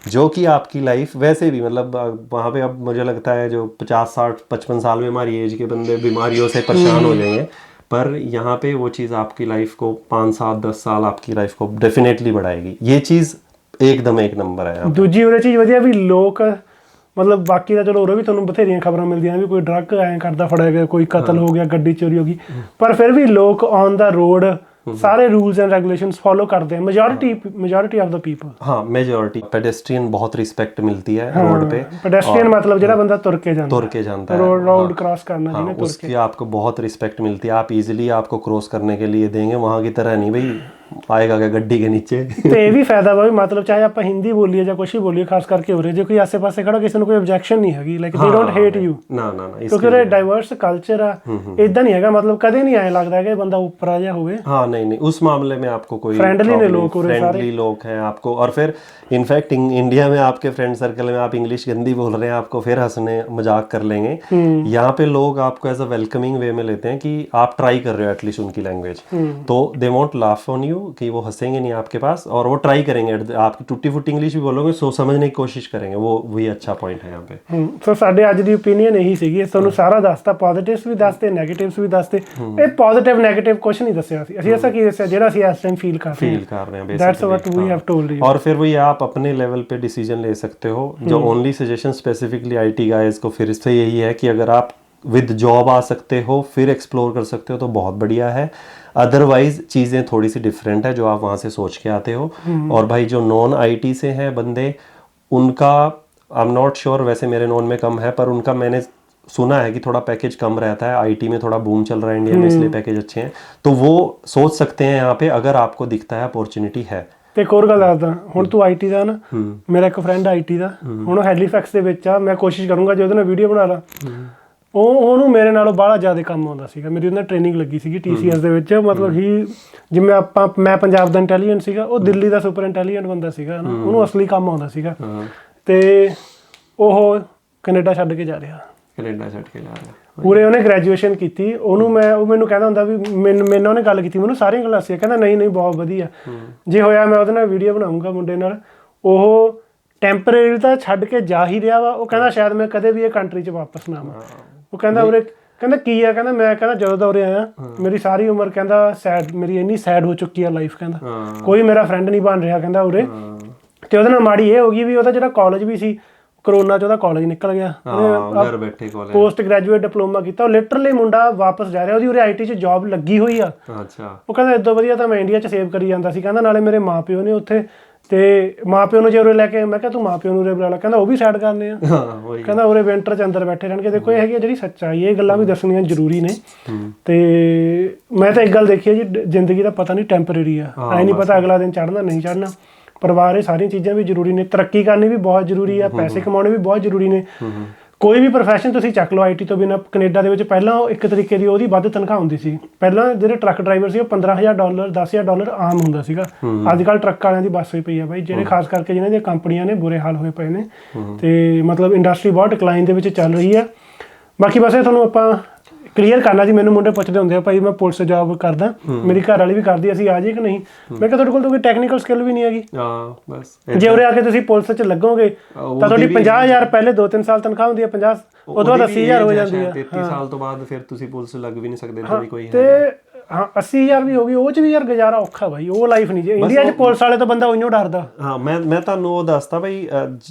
जो कि आपकी लाइफ वैसे भी, मतलब वहाँ पे अब मुझे लगता है जो 50-60-55 साल में हमारी एज के बंदे बीमारियों से परेशान हो जाएंगे, पर यहाँ पे वो चीज़ आपकी लाइफ को 5-7-10 साल आपकी लाइफ को डेफिनेटली बढ़ाएगी। ये चीज़ एकदम एक नंबर है। दूजी उरे चीज़ वधिया भी लोग, मतलब बाकी ਦਾ ਚਲੋ ਉਰੇ ਵੀ ਤੁਹਾਨੂੰ ਬਥੇਰੀਆਂ ਖਬਰਾਂ ਮਿਲਦੀਆਂ ਵੀ ਕੋਈ ਡਰੱਗ ਐਂ ਕਰਦਾ ਫੜਿਆ ਗਿਆ, ਕੋਈ ਕਤਲ ਹੋ ਗਿਆ, ਗੱਡੀ ਚੋਰੀ ਹੋ ਗਈ, ਪਰ ਫਿਰ ਵੀ ਲੋਕ ਔਨ ਦਾ ਰੋਡ ਸਾਰੇ ਰੂਲਸ ਐਂਡ ਰੈਗੂਲੇशंस फॉलो करते हैं मेजॉरिटी ऑफ द पीपल। हाँ मेजॉरिटी पेडेस्ट्रियन बहुत रिस्पेक्ट मिलती है रोड पे। पेडेस्ट्रियन मतलब जेड़ा बंदा तुर के जानता है रोड क्रॉस करना हाँ, उसकी आपको बहुत रिस्पेक्ट मिलती है। आप इजीली आपको क्रॉस करने के लिए देंगे, वहां की तरह नहीं भाई आएगा क्या गड्डी के नीचे। ਤੇ ਇਹ ਵੀ ਫਾਇਦਾ ਵਾ ਵੀ ਮਤਲਬ ਚਾਹੇ ਆਪਾਂ ਹਿੰਦੀ ਬੋਲੀਏ ਜਾਂ ਕੁਛ ਵੀ ਬੋਲੀਏ, ਖਾਸ ਕਰਕੇ ਉਰੇ ਜੇ ਕੋਈ ਆਸੇ-ਪਾਸੇ ਖੜਾ ਕਿਸੇ ਨੂੰ ਕੋਈ ਆਬਜੈਕਸ਼ਨ ਨਹੀਂ ਹੈਗੀ, like they don't hate you. ਨਾ ਕਿਉਂਕਿ ਉਰੇ ਡਾਈਵਰਸ ਕਲਚਰ ਆ, ਇਦਾਂ ਨਹੀਂ ਹੈਗਾ, ਮਤਲਬ ਕਦੇ ਨਹੀਂ ਐਂ ਲੱਗਦਾ ਕਿ ਬੰਦਾ ਉੱਪਰ ਜਿਹਾ ਹੋਵੇ। हाँ नहीं उस मामले में आपको कोई फ्रेंडली ने लोग उरे सारे, फ्रेंडली लोग हैं आपको। और फिर इनफैक्ट इंडिया में आपके फ्रेंड सर्कल में आप इंग्लिश गंदी बोल रहे हैं, आपको फिर हंसने मजाक कर लेंगे। यहाँ पे लोग आपको एज अ वेलकमिंग वे में लेते हैं कि आप ट्राई कर रहे हो एटलीस्ट उनकी लैंग्वेज, तो they want laugh on you कि वो हंसेंगे नहीं आपके पास, और वो ट्राई करेंगे। आपकी टूटी फूटी इंग्लिश भी बोलोगे सो समझने की कोशिश करेंगे, वो वही अच्छा पॉइंट है यहाँ पे। ਸੋ ਸਾਡੇ ਅੱਜ ਦੀ ਓਪੀਨੀਅਨ ਇਹੀ ਸੀਗੀ, ਤੁਹਾਨੂੰ ਸਾਰਾ ਦੱਸਤਾ, ਪੋਜ਼ਿਟਿਵਸ ਵੀ ਦੱਸਤੇ, ਨੈਗੇਟਿਵਸ ਵੀ ਦੱਸਤੇ। ਇਹ ਪੋਜ਼ਿਟਿਵ ਨੈਗੇਟਿਵ ਕੁਝ ਨਹੀਂ ਦੱਸਿਆ ਅਸੀਂ ਐਸਾ ਕੀ ਦੱਸਿਆ ਜਿਹੜਾ ਅਸੀਂ ਇਸ ਟਾਈਮ ਫੀਲ ਕਰ ਰਹੇ हैं that's what we have told you. और फिर वही आप अपने लेवल पे डिसीजन ले सकते हो। जो only suggestion specifically IT guys को फिर से यही है कि अगर आप विद जॉब आ सकते हो फिर एक्सप्लोर कर सकते हो तो बहुत बढ़िया है, अदरवाइज चीज़ें थोड़ी सी डिफरेंट है जो आप वहाँ से सोच के आते हो। और भाई जो नॉन आईटी से हैं बंदे, उनका आई एम नॉट श्योर, वैसे मेरे नॉन में कम है, पर उनका मैंने सुना है कि थोड़ा पैकेज कम रहता है। आईटी में थोड़ा बूम चल रहा है इंडिया में, इसलिए पैकेज अच्छे हैं, तो वो सोच सकते हैं यहाँ पे अगर आपको दिखता है अपॉर्चुनिटी है। ਤੇ ਇੱਕ ਹੋਰ ਗੱਲ ਦੱਸਦਾ, ਹੁਣ ਤੂੰ ਆਈਟੀ ਦਾ ਨਾ, ਮੇਰਾ ਇੱਕ ਫਰੈਂਡ ਆਈਟੀ ਦਾ, ਹੁਣ ਉਹ ਹੈਲੀਫੈਕਸ ਦੇ ਵਿੱਚ ਆ, ਮੈਂ ਕੋਸ਼ਿਸ਼ ਕਰੂੰਗਾ ਜੇ ਉਹਦੇ ਨਾਲ ਵੀਡੀਓ ਬਣਾ ਲਾ। ਉਹਨੂੰ ਮੇਰੇ ਨਾਲੋਂ ਬਾਹਲਾ ਜ਼ਿਆਦਾ ਕੰਮ ਆਉਂਦਾ ਸੀਗਾ, ਮੇਰੀ ਉਹਦੇ ਨਾਲ ਟ੍ਰੇਨਿੰਗ ਲੱਗੀ ਸੀਗੀ TCS ਦੇ ਵਿੱਚ। ਮਤਲਬ ਜਿਵੇਂ ਮੈਂ ਪੰਜਾਬ ਦਾ ਇੰਟੈਲੀਜੈਂਟ ਸੀਗਾ, ਉਹ ਦਿੱਲੀ ਦਾ ਸੁਪਰ ਇੰਟੈਲੀਜੈਂਟ ਬੰਦਾ ਸੀਗਾ, ਉਹਨੂੰ ਅਸਲੀ ਕੰਮ ਆਉਂਦਾ ਸੀਗਾ, ਤੇ ਉਹ ਕੈਨੇਡਾ ਛੱਡ ਕੇ ਜਾ ਰਿਹਾ। ਪੂਰੇ ਉਹਨੇ ਗ੍ਰੈਜੂਏਸ਼ਨ ਕੀਤੀ, ਉਹ ਮੈਨੂੰ ਕਹਿੰਦਾ ਹੁੰਦਾ ਵੀ ਮੈਨੂੰ ਉਹਨੇ ਗੱਲ ਕੀਤੀ, ਮੈਨੂੰ ਸਾਰੀਆਂ ਗੱਲਾਂ ਸੀ, ਕਹਿੰਦਾ ਨਹੀਂ ਬਹੁਤ ਵਧੀਆ, ਜੇ ਹੋਇਆ ਮੈਂ ਉਹਦੇ ਨਾਲ ਵੀਡੀਓ ਬਣਾਉਂਗਾ ਮੁੰਡੇ ਨਾਲ। ਉਹ ਟੈਂਪਰੇਰੀ ਤਾਂ ਛੱਡ ਕੇ ਜਾ ਹੀ ਰਿਹਾ ਵਾ, ਉਹ ਕਹਿੰਦਾ ਸ਼ਾਇਦ ਮੈਂ ਕਦੇ ਵੀ ਇਹ ਕੰਟਰੀ 'ਚ ਵਾਪਸ ਨਾ ਆਵਾਂ। ਉਹ ਕਹਿੰਦਾ ਉਰੇ, ਕਹਿੰਦਾ ਕੀ ਆ, ਕਹਿੰਦਾ ਮੈਂ ਕਹਿੰਦਾ ਜਦੋਂ ਦਾ ਉਰੇ ਆਇਆ ਮੇਰੀ ਸਾਰੀ ਉਮਰ ਕਹਿੰਦਾ ਸੈਡ, ਮੇਰੀ ਇੰਨੀ ਸੈਡ ਹੋ ਚੁੱਕੀ ਆ ਲਾਈਫ, ਕਹਿੰਦਾ ਕੋਈ ਮੇਰਾ ਫਰੈਂਡ ਨਹੀਂ ਬਣ ਰਿਹਾ ਕਹਿੰਦਾ ਉਰੇ। ਤੇ ਉਹਦੇ ਨਾਲ ਮਾੜੀ ਇਹ ਹੋ ਗਈ ਵੀ ਉਹਦਾ ਜਿਹੜਾ ਕਾਲਜ ਵੀ ਸੀ, ਕਰੋਨਾ 'ਚ ਉਹਦਾ ਕਾਲਜ ਨਿਕਲ ਗਿਆ, ਘਰ ਬੈਠੇ ਕਾਲਜ ਪੋਸਟ ਗ੍ਰੈਜੂਏਟ ਡਿਪਲੋਮਾ ਕੀਤਾ। ਉਹ ਲਿਟਰਲੀ ਮੁੰਡਾ ਵਾਪਸ ਜਾ ਰਿਹਾ, ਉਹਦੀ ਉਰੇ ਆਈਟੀ 'ਚ ਜੌਬ ਲੱਗੀ ਹੋਈ ਆ। ਉਹ ਕਹਿੰਦਾ ਇਦੋਂ ਵਧੀਆ ਤਾਂ ਮੈਂ ਇੰਡੀਆ 'ਚ ਸੇਵ ਕਰੀ ਜਾਂਦਾ ਸੀ, ਕਹਿੰਦਾ ਨਾਲੇ ਮੇਰੇ ਮਾਂ ਪਿਓ ਨੇ ਉੱਥੇ, ਤੇ ਮਾਂ ਪਿਓ ਨੂੰ ਜੇ ਉਰੇ ਲੈ ਕੇ, ਮੈਂ ਕਿਹਾ ਤੂੰ ਮਾਂ ਪਿਓ ਨੂੰ ਉਰੇ ਬੁਲਾ ਲਾ, ਕਹਿੰਦਾ ਉਹ ਵੀ ਸਾਈਡ ਕਰਨੇ ਆ, ਕਹਿੰਦਾ ਉਰੇ ਵਿੰਟਰ 'ਚ ਅੰਦਰ ਬੈਠੇ ਰਹਿਣਗੇ। ਦੇਖੋ ਇਹ ਹੈਗੀ ਜਿਹੜੀ ਸੱਚਾਈ, ਇਹ ਗੱਲਾਂ ਵੀ ਦੱਸਣੀਆਂ ਜ਼ਰੂਰੀ ਨੇ। ਤੇ ਮੈਂ ਤਾਂ ਇੱਕ ਗੱਲ ਦੇਖੀ ਹੈ ਜੀ, ਜ਼ਿੰਦਗੀ ਦਾ ਪਤਾ ਨਹੀਂ ਟੈਂਪਰੇਰੀ ਆ, ਐ ਨਹੀਂ ਪਤਾ ਅਗਲਾ ਦਿਨ ਚੜ੍ਹਨਾ ਨਹੀਂ ਚੜ੍ਹਨਾ। ਪਰਿਵਾਰ, ਇਹ ਸਾਰੀਆਂ ਚੀਜ਼ਾਂ ਵੀ ਜ਼ਰੂਰੀ ਨੇ, ਤਰੱਕੀ ਕਰਨੀ ਵੀ ਬਹੁਤ ਜ਼ਰੂਰੀ ਆ, ਪੈਸੇ ਕਮਾਉਣੇ ਵੀ ਬਹੁਤ ਜ਼ਰੂਰੀ ਨੇ। ਕੋਈ ਵੀ ਪ੍ਰੋਫੈਸ਼ਨ ਤੁਸੀਂ ਚੱਕ ਲਓ ਆਈਟੀ ਤੋਂ ਬਿਨਾਂ, ਕੈਨੇਡਾ ਦੇ ਵਿੱਚ ਪਹਿਲਾਂ ਇੱਕ ਤਰੀਕੇ ਦੀ ਉਹਦੀ ਵੱਧ ਤਨਖਾਹ ਹੁੰਦੀ ਸੀ। ਪਹਿਲਾਂ ਜਿਹੜੇ ਟਰੱਕ ਡਰਾਈਵਰ ਸੀ ਉਹ $15,000 $10,000 ਆਮ ਹੁੰਦਾ ਸੀਗਾ। ਅੱਜ ਕੱਲ੍ਹ ਟਰੱਕ ਵਾਲਿਆਂ ਦੀ ਬੱਸ ਹੋਈ ਪਈ ਆ ਬਾਈ, ਜਿਹੜੇ ਖਾਸ ਕਰਕੇ ਜਿਹਨਾਂ ਦੀਆਂ ਕੰਪਨੀਆਂ ਨੇ ਬੁਰੇ ਹਾਲ ਹੋਏ ਪਏ ਨੇ, ਤੇ ਮਤਲਬ ਇੰਡਸਟਰੀ ਬਹੁਤ ਡਿਕਲਾਈਨ ਦੇ ਵਿੱਚ ਚੱਲ ਰਹੀ ਆ। ਬਾਕੀ ਬਸ ਇਹ ਤੁਹਾਨੂੰ ਆਪਾਂ ਕਲੀਅਰ ਕਰਨਾ ਜੀ। ਮੈਨੂੰ ਮੁੰਡੇ ਪੁੱਛਦੇ ਹੁੰਦੇ ਆ ਭਾਈ ਮੈਂ ਪੁਲਿਸ ਜੌਬ ਕਰਦਾ, ਮੇਰੀ ਘਰ ਵਾਲੀ ਵੀ ਕਰਦੀ, ਅਸੀਂ ਆ ਜਾਈਏ ਕਿ ਨਹੀਂ? ਮੈਂ ਕਿਹਾ ਤੁਹਾਡੇ ਕੋਲ ਤਾਂ ਕੋਈ ਟੈਕਨੀਕਲ ਸਕਿੱਲ ਵੀ ਨਹੀਂ ਹੈਗੀ। ਜੇ ਉਰੇ ਆ ਕੇ ਤੁਸੀਂ ਪੁਲਿਸ 'ਚ ਲੱਗੋਗੇ ਤਾਂ ਤੁਹਾਡੀ 50,000 ਪਹਿਲੇ 2-3 ਸਾਲ ਤਨਖਾਹ ਹੁੰਦੀ ਹੈ, 50 ਉਹ ਤੋਂ ਬਾਅਦ 80,000 ਹੋ ਜਾਂਦੀ ਹੈ। 33 ਸਾਲ ਤੋਂ ਬਾਅਦ ਫਿਰ ਤੁਸੀਂ ਪੁਲਿਸ ਲੱਗ ਵੀ ਨਹੀਂ ਸਕਦੇ ਕੋਈ। ਤੇ ਹਾਂ 80,000 ਵੀ ਹੋ ਗਈ, ਉਹ 'ਚ ਵੀ ਯਾਰ ਗੁਜ਼ਾਰਾ ਔਖਾ ਬਾਈ, ਉਹ ਲਾਈਫ ਨਹੀਂ। ਜੇ ਇੰਡੀਆ 'ਚ ਪੁਲਿਸ ਵਾਲੇ ਤੋਂ ਬੰਦਾ ਉਈਓ ਡਰਦਾ। ਹਾਂ ਮੈਂ ਤੁਹਾਨੂੰ ਉਹ ਦੱਸਦਾ ਬਈ,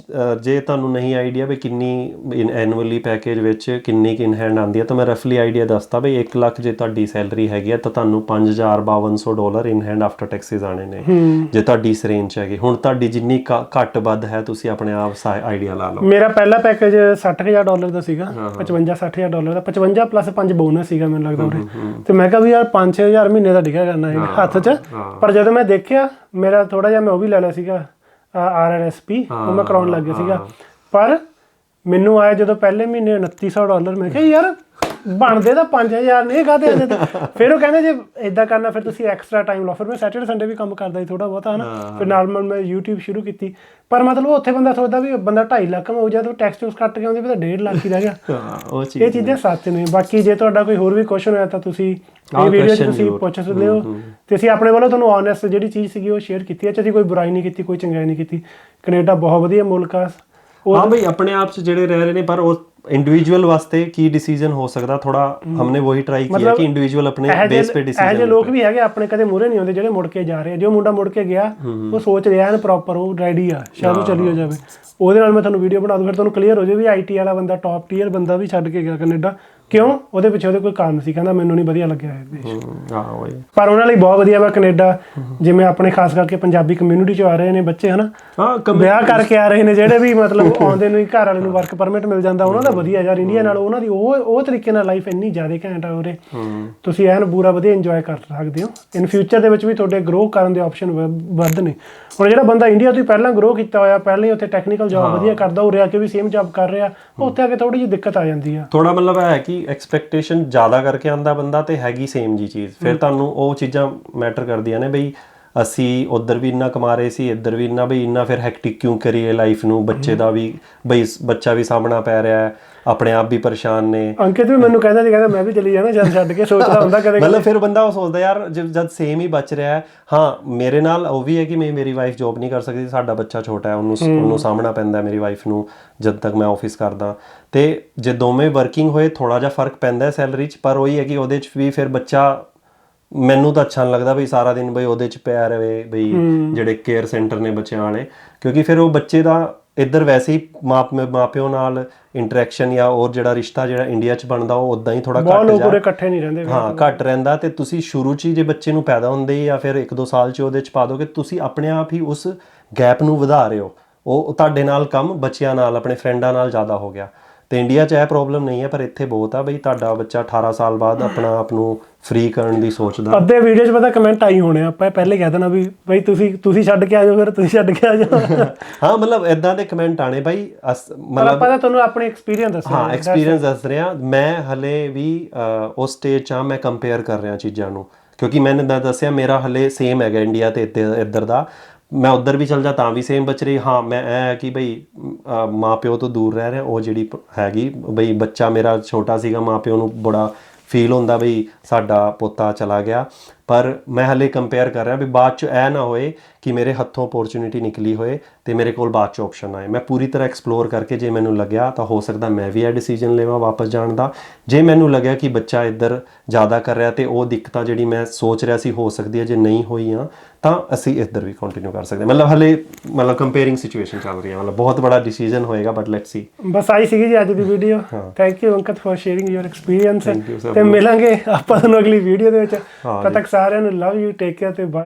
ਜੇ ਤੁਹਾਨੂੰ ਨਹੀਂ ਆਈਡੀਆ ਵੀ ਕਿੰਨੀ ਐਨੂਅਲੀ ਪੈਕੇਜ ਵਿੱਚ ਕਿੰਨੀ ਇਨ ਹੈਂਡ ਆਉਂਦੀ ਹੈ, ਤਾਂ ਮੈਂ ਰਫਲੀ ਆਈਡੀਆ ਦੱਸਦਾ ਬਈ 1 ਲੱਖ ਜੇ ਤੁਹਾਡੀ ਸੈਲਰੀ ਹੈਗੀ ਹੈ ਤਾਂ ਤੁਹਾਨੂੰ $5,5200 ਇਨ ਹੈਂਡ ਆਫਟਰ ਟੈਕਸਿਸ ਆਣੇ ਨੇ, ਜੇ ਤੁਹਾਡੀ ਇਸ ਰੇਂਜ 'ਚ ਹੈਗੀ। ਹੁਣ ਤੁਹਾਡੀ ਜਿੰਨੀ ਘੱਟ ਵੱਧ ਹੈ ਤੁਸੀਂ ਆਪਣੇ ਆਪ ਆਈਡੀਆ ਲਾ ਲਓ। ਮੇਰਾ ਪਹਿਲਾ ਪੈਕੇਜ $60,000 ਦਾ ਸੀਗਾ, $55,000-60,000 ਦਾ, 55 + 5 ਬੋਨਸ ਸੀਗਾ ਮੈਨੂੰ ਲੱਗਦਾ ਉਰੇ। ਤੇ ਮੈਂ ਕਿਹਾ ਵੀ ਯਾਰ 5-6,000 ਮਹੀਨੇ ਦਾ ਡਿੱਗਾ ਕਰਨਾ ਹੈ ਹੱਥ 'ਚ। ਪਰ ਜਦੋਂ ਮੈਂ ਦੇਖਿਆ ਮੇਰਾ ਥੋੜਾ ਜਿਹਾ, ਮੈਂ ਉਹ ਵੀ ਲੈ ਲਿਆ ਸੀਗਾ RRSP, ਉਹ ਮੈਂ ਕਰਾਉਣ ਲੱਗ ਗਿਆ ਸੀਗਾ। ਪਰ ਮੈਨੂੰ ਆਇਆ ਜਦੋਂ ਪਹਿਲੇ ਮਹੀਨੇ $2900, ਮੈਂ ਕਿਹਾ ਯਾਰ ਬਣਦੇ ਤਾਂ 5,000 ਨੇ, ਕਾਹਦੇ ਆਉਂਦੇ ਤਾਂ। ਫਿਰ ਉਹ ਕਹਿੰਦੇ ਜੇ ਇਦਾਂ ਕਰਨਾ ਫਿਰ ਤੁਸੀਂ ਐਕਸਟਰਾ ਟਾਈਮ ਲਓ। ਫਿਰ ਮੈਂ ਸੈਟਰਡੇ ਸੰਡੇ ਵੀ ਕੰਮ ਕਰਦਾ ਸੀ ਥੋੜਾ ਬਹੁਤਾ, ਹਨਾ। ਫਿਰ ਨਾਲ ਮੈਂ YouTube ਸ਼ੁਰੂ ਕੀਤੀ। ਪਰ ਮਤਲਬ ਉੱਥੇ ਬੰਦਾ ਸੋਚਦਾ ਵੀ ਬੰਦਾ 2.5 ਲੱਖ ਕਮਾਊ, ਜਦੋਂ ਟੈਕਸ ਟੂਕਸ ਕੱਟ ਕੇ ਆਉਂਦੇ ਵੀ ਤਾਂ 1.5 ਲੱਖ ਹੀ ਰਹਿ ਗਿਆ। ਇਹ ਚੀਜ਼ਾਂ ਸੱਚ ਨੇ। ਬਾਕੀ ਜੇ ਤੁਹਾਡਾ ਕੋਈ ਹੋਰ ਵੀ ਕੁਐਸਚਨ ਹੋਇਆ ਤਾਂ ਤੁਸੀਂ ਇਹ ਵੀਡੀਓ 'ਚ ਤੁਸੀਂ ਪੁੱਛ ਸਕਦੇ ਹੋ, ਤੇ ਅਸੀਂ ਆਪਣੇ ਵੱਲੋਂ ਤੁਹਾਨੂੰ ਓਨੈਸਟ ਜਿਹੜੀ ਚੀਜ਼ ਸੀਗੀ ਉਹ ਸ਼ੇਅਰ ਕੀਤੀ ਹੈ। ਅਸੀਂ ਕੋਈ ਬੁਰਾਈ ਨਹੀਂ ਕੀਤੀ, ਕੋਈ ਚੰਗਾਈ ਨਹੀਂ ਕੀਤੀ। ਕੈਨੇਡਾ ਬਹੁਤ ਵਧੀਆ ਮੁਲਕ ਆ। हाँ भाई अपने आप से ਜਿਹੜੇ ਰਹਿ ਰਹੇ ਨੇ, ਪਰ ਉਹ ਇੰਡੀਵਿਜੂਅਲ ਵਾਸਤੇ ਕੀ ਡਿਸੀਜਨ ਹੋ ਸਕਦਾ, ਥੋੜਾ ਹਮਨੇ ਵਹੀ ਟਰਾਈ ਕੀਤਾ ਕਿ ਇੰਡੀਵਿਜੂਅਲ ਆਪਣੇ ਬੇਸ पे ਡਿਸੀਜਨ। ਇਹੋ ਜਿਹੇ ਲੋਕ ਵੀ ਹੈਗੇ ਆਪਣੇ, ਕਦੇ ਮੂਹਰੇ ਨਹੀਂ ਆਉਂਦੇ, ਜਿਹੜੇ ਮੁੜ ਕੇ ਜਾ ਰਹੇ ਆ। ਜੋ ਮੁੰਡਾ ਮੁੜ ਕੇ ਗਿਆ ਉਹ ਸੋਚ ਰਿਹਾ ਐਨ ਪ੍ਰੋਪਰ, ਉਹ ਰੈਡੀ ਆ, ਸ਼ਾਇਦ ਉਹ ਚਲੀ ਹੋ ਜਾਵੇ। ਉਹਦੇ ਨਾਲ ਮੈਂ ਤੁਹਾਨੂੰ ਵੀਡੀਓ ਬਣਾ ਦੂੰ, ਫਿਰ ਤੁਹਾਨੂੰ ਕਲੀਅਰ ਹੋ ਜਾਵੇ ਵੀ ਆਈਟੀ ਵਾਲਾ ਬੰਦਾ, ਟੌਪ ਟੀਅਰ ਬੰਦਾ ਵੀ ਛੱਡ ਕੇ ਗਿਆ ਕੈਨੇਡਾ, ਕਿਉਂ? ਉਹਦੇ ਪਿੱਛੇ ਉਹਦੇ ਕੋਈ ਕਾਰਨ ਸੀ, ਕਹਿੰਦਾ ਮੈਨੂੰ ਨਹੀਂ ਵਧੀਆ ਲੱਗਿਆ ਇਹ ਦੇਸ਼। ਹਾਂ ਬਈ, ਪਰ ਉਹਨਾਂ ਲਈ ਬਹੁਤ ਵਧੀਆ ਵਾ ਕੈਨੇਡਾ, ਜਿਵੇਂ ਆਪਣੇ ਖਾਸ ਕਰਕੇ ਪੰਜਾਬੀ ਕਮਿਊਨਿਟੀ 'ਚ ਆ ਰਹੇ ਨੇ ਬੱਚੇ ਹਨਾ, ਵਿਆਹ ਕਰਕੇ ਆ ਰਹੇ ਨੇ ਜਿਹੜੇ ਵੀ, ਮਤਲਬ ਆਉਂਦੇ ਨੂੰ ਹੀ ਘਰ ਵਾਲੇ ਨੂੰ ਵਰਕ ਪਰਮਿਟ ਮਿਲ ਜਾਂਦਾ, ਉਹਨਾਂ ਦਾ ਵਧੀਆ ਯਾਰ। ਇੰਡੀਆ ਨਾਲ ਉਹਨਾਂ ਦੀ ਉਹ ਤਰੀਕੇ ਨਾਲ ਲਾਈਫ ਇੰਨੀ ਜ਼ਿਆਦਾ ਘੈਂਟ ਆ ਉਰੇ, ਤੁਸੀਂ ਐਨ ਪੂਰਾ ਵਧੀਆ ਇੰਜੋਏ ਕਰ ਸਕਦੇ ਹੋ। ਇਨ ਫਿਊਚਰ ਦੇ ਵਿੱਚ ਵੀ ਤੁਹਾਡੇ ਗਰੋ ਕਰਨ ਦੇ ਆਪਸ਼ਨ ਵੱਧ ਨੇ। ਹੁਣ ਜਿਹੜਾ ਬੰਦਾ ਇੰਡੀਆ ਤੋਂ ਹੀ ਪਹਿਲਾਂ ਗਰੋ ਕੀਤਾ ਹੋਇਆ, ਪਹਿਲਾਂ ਹੀ ਉੱਥੇ ਟੈਕਨੀਕਲ ਜੌਬ ਵਧੀਆ ਕਰਦਾ, ਉਰੇ ਆ ਕੇ ਵੀ ਸੇਮ ਜੌਬ ਕਰ ਰਿਹਾ, ਉੱਥੇ ਆ ਕੇ ਥੋੜੀ ਜਿਹੀ ਦਿੱਕਤ ਆ ਜਾਂਦੀ ਆ ਥੋੜਾ। ਮਤਲਬ ਹੈ ਕਿ ਐਕਸਪੈਕਟੇਸ਼ਨ ਜ਼ਿਆਦਾ ਕਰਕੇ ਆਉਂਦਾ ਬੰਦਾ ਤੇ ਹੈਗੀ ਸੇਮ ਜੀ ਚੀਜ਼, ਫਿਰ ਤੁਹਾਨੂੰ ਉਹ ਚੀਜ਼ਾਂ ਮੈਟਰ ਕਰਦੀਆਂ ਨੇ ਬਈ ਅਸੀਂ ਉੱਧਰ ਵੀ ਇੰਨਾ ਕਮਾ ਰਹੇ ਸੀ, ਇੱਧਰ ਵੀ ਇੰਨਾ, ਬਈ ਇੰਨਾ ਫਿਰ ਹੈਕਟਿਕ ਕਿਉਂ ਕਰੀਏ ਲਾਈਫ ਨੂੰ, ਬੱਚੇ ਦਾ ਵੀ ਬਈ ਬੱਚਾ ਵੀ ਸਾਹਮਣਾ ਪੈ ਰਿਹਾ ਹੈ, ਆਪਣੇ ਆਪ ਵੀ ਪਰੇਸ਼ਾਨ ਨੇ। ਅੰਕਿਤ ਵੀ ਮੈਨੂੰ ਕਹਿੰਦਾ ਸੀ, ਕਹਿੰਦਾ ਮੈਂ ਵੀ ਚਲੀ ਜਾਣਾ ਜਦ ਛੱਡ ਕੇ, ਸੋਚਦਾ ਹੁੰਦਾ ਕਦੇ। ਮਤਲਬ ਫਿਰ ਬੰਦਾ ਉਹ ਸੋਚਦਾ ਯਾਰ ਜਦ ਸੇਮ ਹੀ ਬਚ ਰਿਹਾ ਹੈ। ਹਾਂ ਮੇਰੇ ਨਾਲ ਉਹ ਵੀ ਹੈ ਕਿ ਮੇਰੀ ਵਾਈਫ ਜੋਬ ਨਹੀਂ ਕਰ ਸਕਦੀ, ਸਾਡਾ ਬੱਚਾ ਛੋਟਾ ਹੈ, ਉਹਨੂੰ ਸਾਹਮਣਾ ਪੈਂਦਾ ਮੇਰੀ ਵਾਈਫ ਨੂੰ ਜਦ ਤੱਕ ਮੈਂ ਆਫਿਸ ਕਰਦਾ। ਤੇ ਜੇ ਦੋਵੇਂ ਵਰਕਿੰਗ ਹੋਏ ਥੋੜਾ ਜਿਹਾ ਫਰਕ ਪੈਂਦਾ ਸੈਲਰੀ 'ਚ, ਪਰ ਉਹੀ ਹੈ ਕਿ ਉਹਦੇ 'ਚ ਵੀ ਫਿਰ ਬੱਚਾ, ਮੈਨੂੰ ਤਾਂ ਅੱਛਾ ਨਹੀਂ ਲੱਗਦਾ ਬਈ ਸਾਰਾ ਦਿਨ ਬਈ ਉਹਦੇ 'ਚ ਪਿਆ ਰਹੇ, ਬਈ ਜਿਹੜੇ ਕੇਅਰ ਸੈਂਟਰ ਨੇ ਬੱਚਿਆਂ ਵਾਲੇ, ਕਿਉਂਕਿ ਫਿਰ ਉਹ ਬੱਚੇ ਦਾ ਇੱਧਰ ਵੈਸੇ ਹੀ ਮਾਪਿਓ ਨਾਲ ਇੰਟਰੈਕਸ਼ਨ ਜਾਂ ਹੋਰ ਜਿਹੜਾ ਰਿਸ਼ਤਾ ਜਿਹੜਾ ਇੰਡੀਆ 'ਚ ਬਣਦਾ ਉਹ ਉਦਾਂ ਹੀ ਥੋੜਾ ਇਕੱਠੇ ਨਹੀਂ ਰਹਿੰਦੇ। ਹਾਂ ਘੱਟ ਰਹਿੰਦਾ। ਤੇ ਤੁਸੀਂ ਸ਼ੁਰੂ 'ਚ ਹੀ ਜੇ ਬੱਚੇ ਨੂੰ ਪੈਦਾ ਹੁੰਦੇ ਜਾਂ ਫਿਰ 1-2 ਸਾਲ 'ਚ ਉਹਦੇ 'ਚ ਪਾ ਦੋਗੇ, ਤੁਸੀਂ ਆਪਣੇ ਆਪ ਹੀ ਉਸ ਗੈਪ ਨੂੰ ਵਧਾ ਰਹੇ ਹੋ। ਉਹ ਤੁਹਾਡੇ ਨਾਲ ਕੰਮ ਬੱਚਿਆਂ ਨਾਲ, ਆਪਣੇ ਫਰੈਂਡਾਂ ਨਾਲ ਜ਼ਿਆਦਾ ਹੋ ਗਿਆ। ਤੇ ਇੰਡੀਆ 'ਚ ਇਹ ਪ੍ਰੋਬਲਮ ਨਹੀਂ ਹੈ, ਪਰ ਇੱਥੇ ਬਹੁਤ ਆ ਬਈ ਤੁਹਾਡਾ ਬੱਚਾ 18 ਸਾਲ ਬਾਅਦ ਆਪਣਾ ਆਪ ਨੂੰ ਫ੍ਰੀ ਕਰਨ ਦੀ ਸੋਚਦਾ। ਅੱਧੇ ਵੀਡੀਓ 'ਚ ਪਤਾ ਕਮੈਂਟ ਆਈ ਹੋਣੇ, ਆਪਾਂ ਪਹਿਲੇ ਕਹਿ ਦੇਣਾ ਵੀ ਬਈ ਤੁਸੀਂ ਛੱਡ ਕੇ ਆ ਜਾਓ, ਫਿਰ ਤੁਸੀਂ ਛੱਡ ਕੇ ਆ ਜਾਓ। ਹਾਂ ਮਤਲਬ ਏਦਾਂ ਦੇ ਕਮੈਂਟ ਆਣੇ ਬਾਈ, ਮਤਲਬ ਆਪਾਂ ਤੁਹਾਨੂੰ ਆਪਣੇ ਐਕਸਪੀਰੀਅੰਸ ਦੱਸ ਹਾਂ ਐਕਸਪੀਰੀਅੰਸ ਦੱਸ ਰਿਹਾ। ਮੈਂ ਹਲੇ ਵੀ ਉਸ ਸਟੇਜ 'ਚ ਹਾਂ, ਮੈਂ ਕੰਪੇਅਰ ਕਰ ਰਿਹਾ ਚੀਜ਼ਾਂ ਨੂੰ, ਕਿਉਂਕਿ ਮੈंने ਦੱਸਿਆ ਮੇਰਾ ਹਲੇ ਸੇਮ ਹੈਗਾ ਇੰਡੀਆ ਤੇ ਇੱਧਰ ਦਾ। ਮੈਂ ਉੱਧਰ ਵੀ ਚੱਲ ਜਾ ਤਾਂ ਵੀ ਸੇਮ ਬਚ ਰਹੀ। ਹਾਂ ਮੈਂ ਇਹ ਹੈ ਕਿ ਬਈ ਮਾਂ ਪਿਓ ਤੋਂ ਦੂਰ ਰਹਿ ਰਿਹਾ, ਉਹ ਜਿਹੜੀ ਹੈਗੀ ਬਈ ਬੱਚਾ ਮੇਰਾ ਛੋਟਾ ਸੀਗਾ, ਮਾਂ ਪਿਓ ਨੂੰ ਬੜਾ ਫੀਲ ਹੁੰਦਾ ਬਈ ਸਾਡਾ ਪੋਤਾ ਚਲਾ ਗਿਆ। ਪਰ ਮੈਂ ਹਲੇ ਕੰਪੇਅਰ ਕਰ ਰਿਹਾ ਵੀ ਬਾਅਦ 'ਚ ਇਹ ਨਾ ਹੋਏ ਕਿ ਮੇਰੇ ਹੱਥੋਂ ਅਪੋਰਚੁਨਿਟੀ ਨਿਕਲੀ ਹੋਏ ਤੇ ਮੇਰੇ ਕੋਲ ਬਾਅਦ 'ਚ ਆਪਸ਼ਨ ਆਏ। ਮੈਂ ਪੂਰੀ ਤਰ੍ਹਾਂ ਐਕਸਪਲੋਰ ਕਰਕੇ ਜੇ ਮੈਨੂੰ ਲੱਗਿਆ ਤਾਂ ਹੋ ਸਕਦਾ ਮੈਂ ਵੀ ਇਹ ਡਿਸੀਜਨ ਲਵਾਂ ਵਾਪਸ ਜਾਣ ਦਾ। ਜੇ ਮੈਨੂੰ ਲੱਗਿਆ ਕਿ ਬੱਚਾ ਇੱਧਰ ਜ਼ਿਆਦਾ ਕਰ ਰਿਹਾ ਤੇ ਉਹ ਦਿੱਕਤਾਂ ਜਿਹੜੀ ਮੈਂ ਸੋਚ ਰਿਹਾ ਸੀ ਹੋ ਸਕਦੀ ਹੈ ਜੇ ਨਹੀਂ ਹੋਈਆਂ, ਤਾਂ ਅਸੀਂ ਇੱਧਰ ਵੀ ਕੰਟੀਨਿਊ ਕਰ ਸਕਦੇ। ਮਤਲਬ ਹਲੇ ਕੰਪੇਅਰਿੰਗ ਸਿਚੁਏਸ਼ਨ ਚੱਲ ਰਹੀ ਹੈ, ਮਤਲਬ ਬਹੁਤ ਬੜਾ ਡਿਸੀਜਨ ਹੋਏਗਾ, ਬਟ ਲੈਟਸ ਸੀ। ਬਸ ਆਈ ਸੀਗੀ ਜੀ ਅੱਜ ਦੀ video. Thank you Ankit for sharing your experience. ਤੇ ਮਿਲਾਂਗੇ ਆਪਾਂ ਤੁਹਾਨੂੰ ਅਗਲੀ ਵੀਡੀਓ ਦੇ ਵਿੱਚ। ਤਦ ਤੱਕ ਸਾਰਿਆਂ ਨੂੰ ਲਵ ਯੂ, ਟੇਕ ਕੇਅਰ ਤੇ ਬਾਏ।